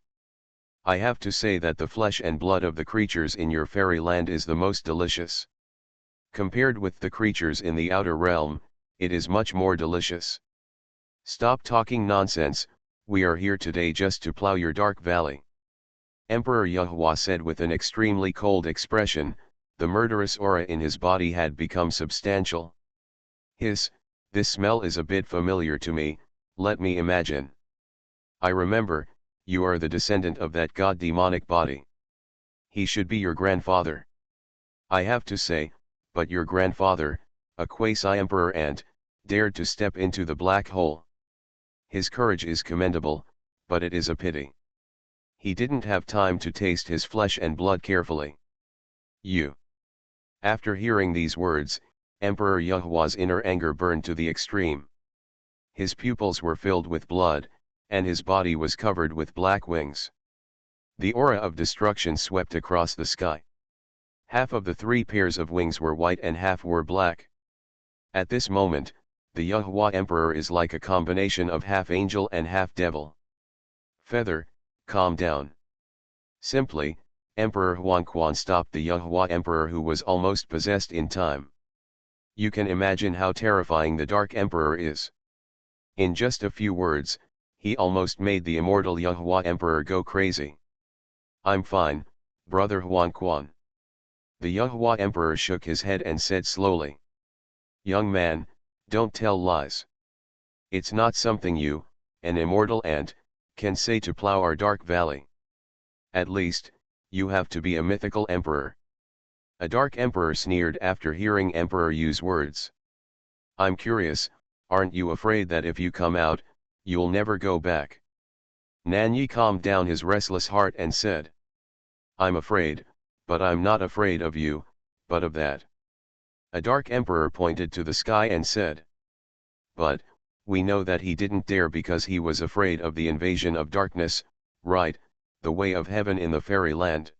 I have to say that the flesh and blood of the creatures in your fairyland is the most delicious. Compared with the creatures in the outer realm, it is much more delicious. Stop talking nonsense, we are here today just to plow your Dark Valley. Emperor Xuanhuan said with an extremely cold expression, the murderous aura in his body had become substantial. This smell is a bit familiar to me, let me imagine. I remember, you are the descendant of that god demonic body. He should be your grandfather. I have to say, but your grandfather, a quasi-emperor and, dared to step into the black hole. His courage is commendable, but it is a pity. He didn't have time to taste his flesh and blood carefully. You. After hearing these words, Emperor Xuanhuan's inner anger burned to the extreme. His pupils were filled with blood, and his body was covered with black wings. The aura of destruction swept across the sky. Half of the 3 pairs of wings were white and half were black. At this moment, the Xuanhuan Emperor is like a combination of half angel and half devil. Feather, calm down. Simply, Emperor Xuanhuan stopped the Xuanhuan Emperor who was almost possessed in time. You can imagine how terrifying the Dark Emperor is. In just a few words, he almost made the immortal Xuanhuan Emperor go crazy. I'm fine, brother Xuanhuan. The Xuanhuan Emperor shook his head and said slowly. Young man, don't tell lies. It's not something you, an immortal ant, can say to plow our Dark Valley. At least, you have to be a mythical emperor. A Dark Emperor sneered after hearing Emperor use words. I'm curious, aren't you afraid that if you come out, you'll never go back? Nanyi calmed down his restless heart and said. I'm afraid, but I'm not afraid of you, but of that. A Dark Emperor pointed to the sky and said. But, we know that he didn't dare because he was afraid of the invasion of darkness, right, the way of heaven in the fairyland.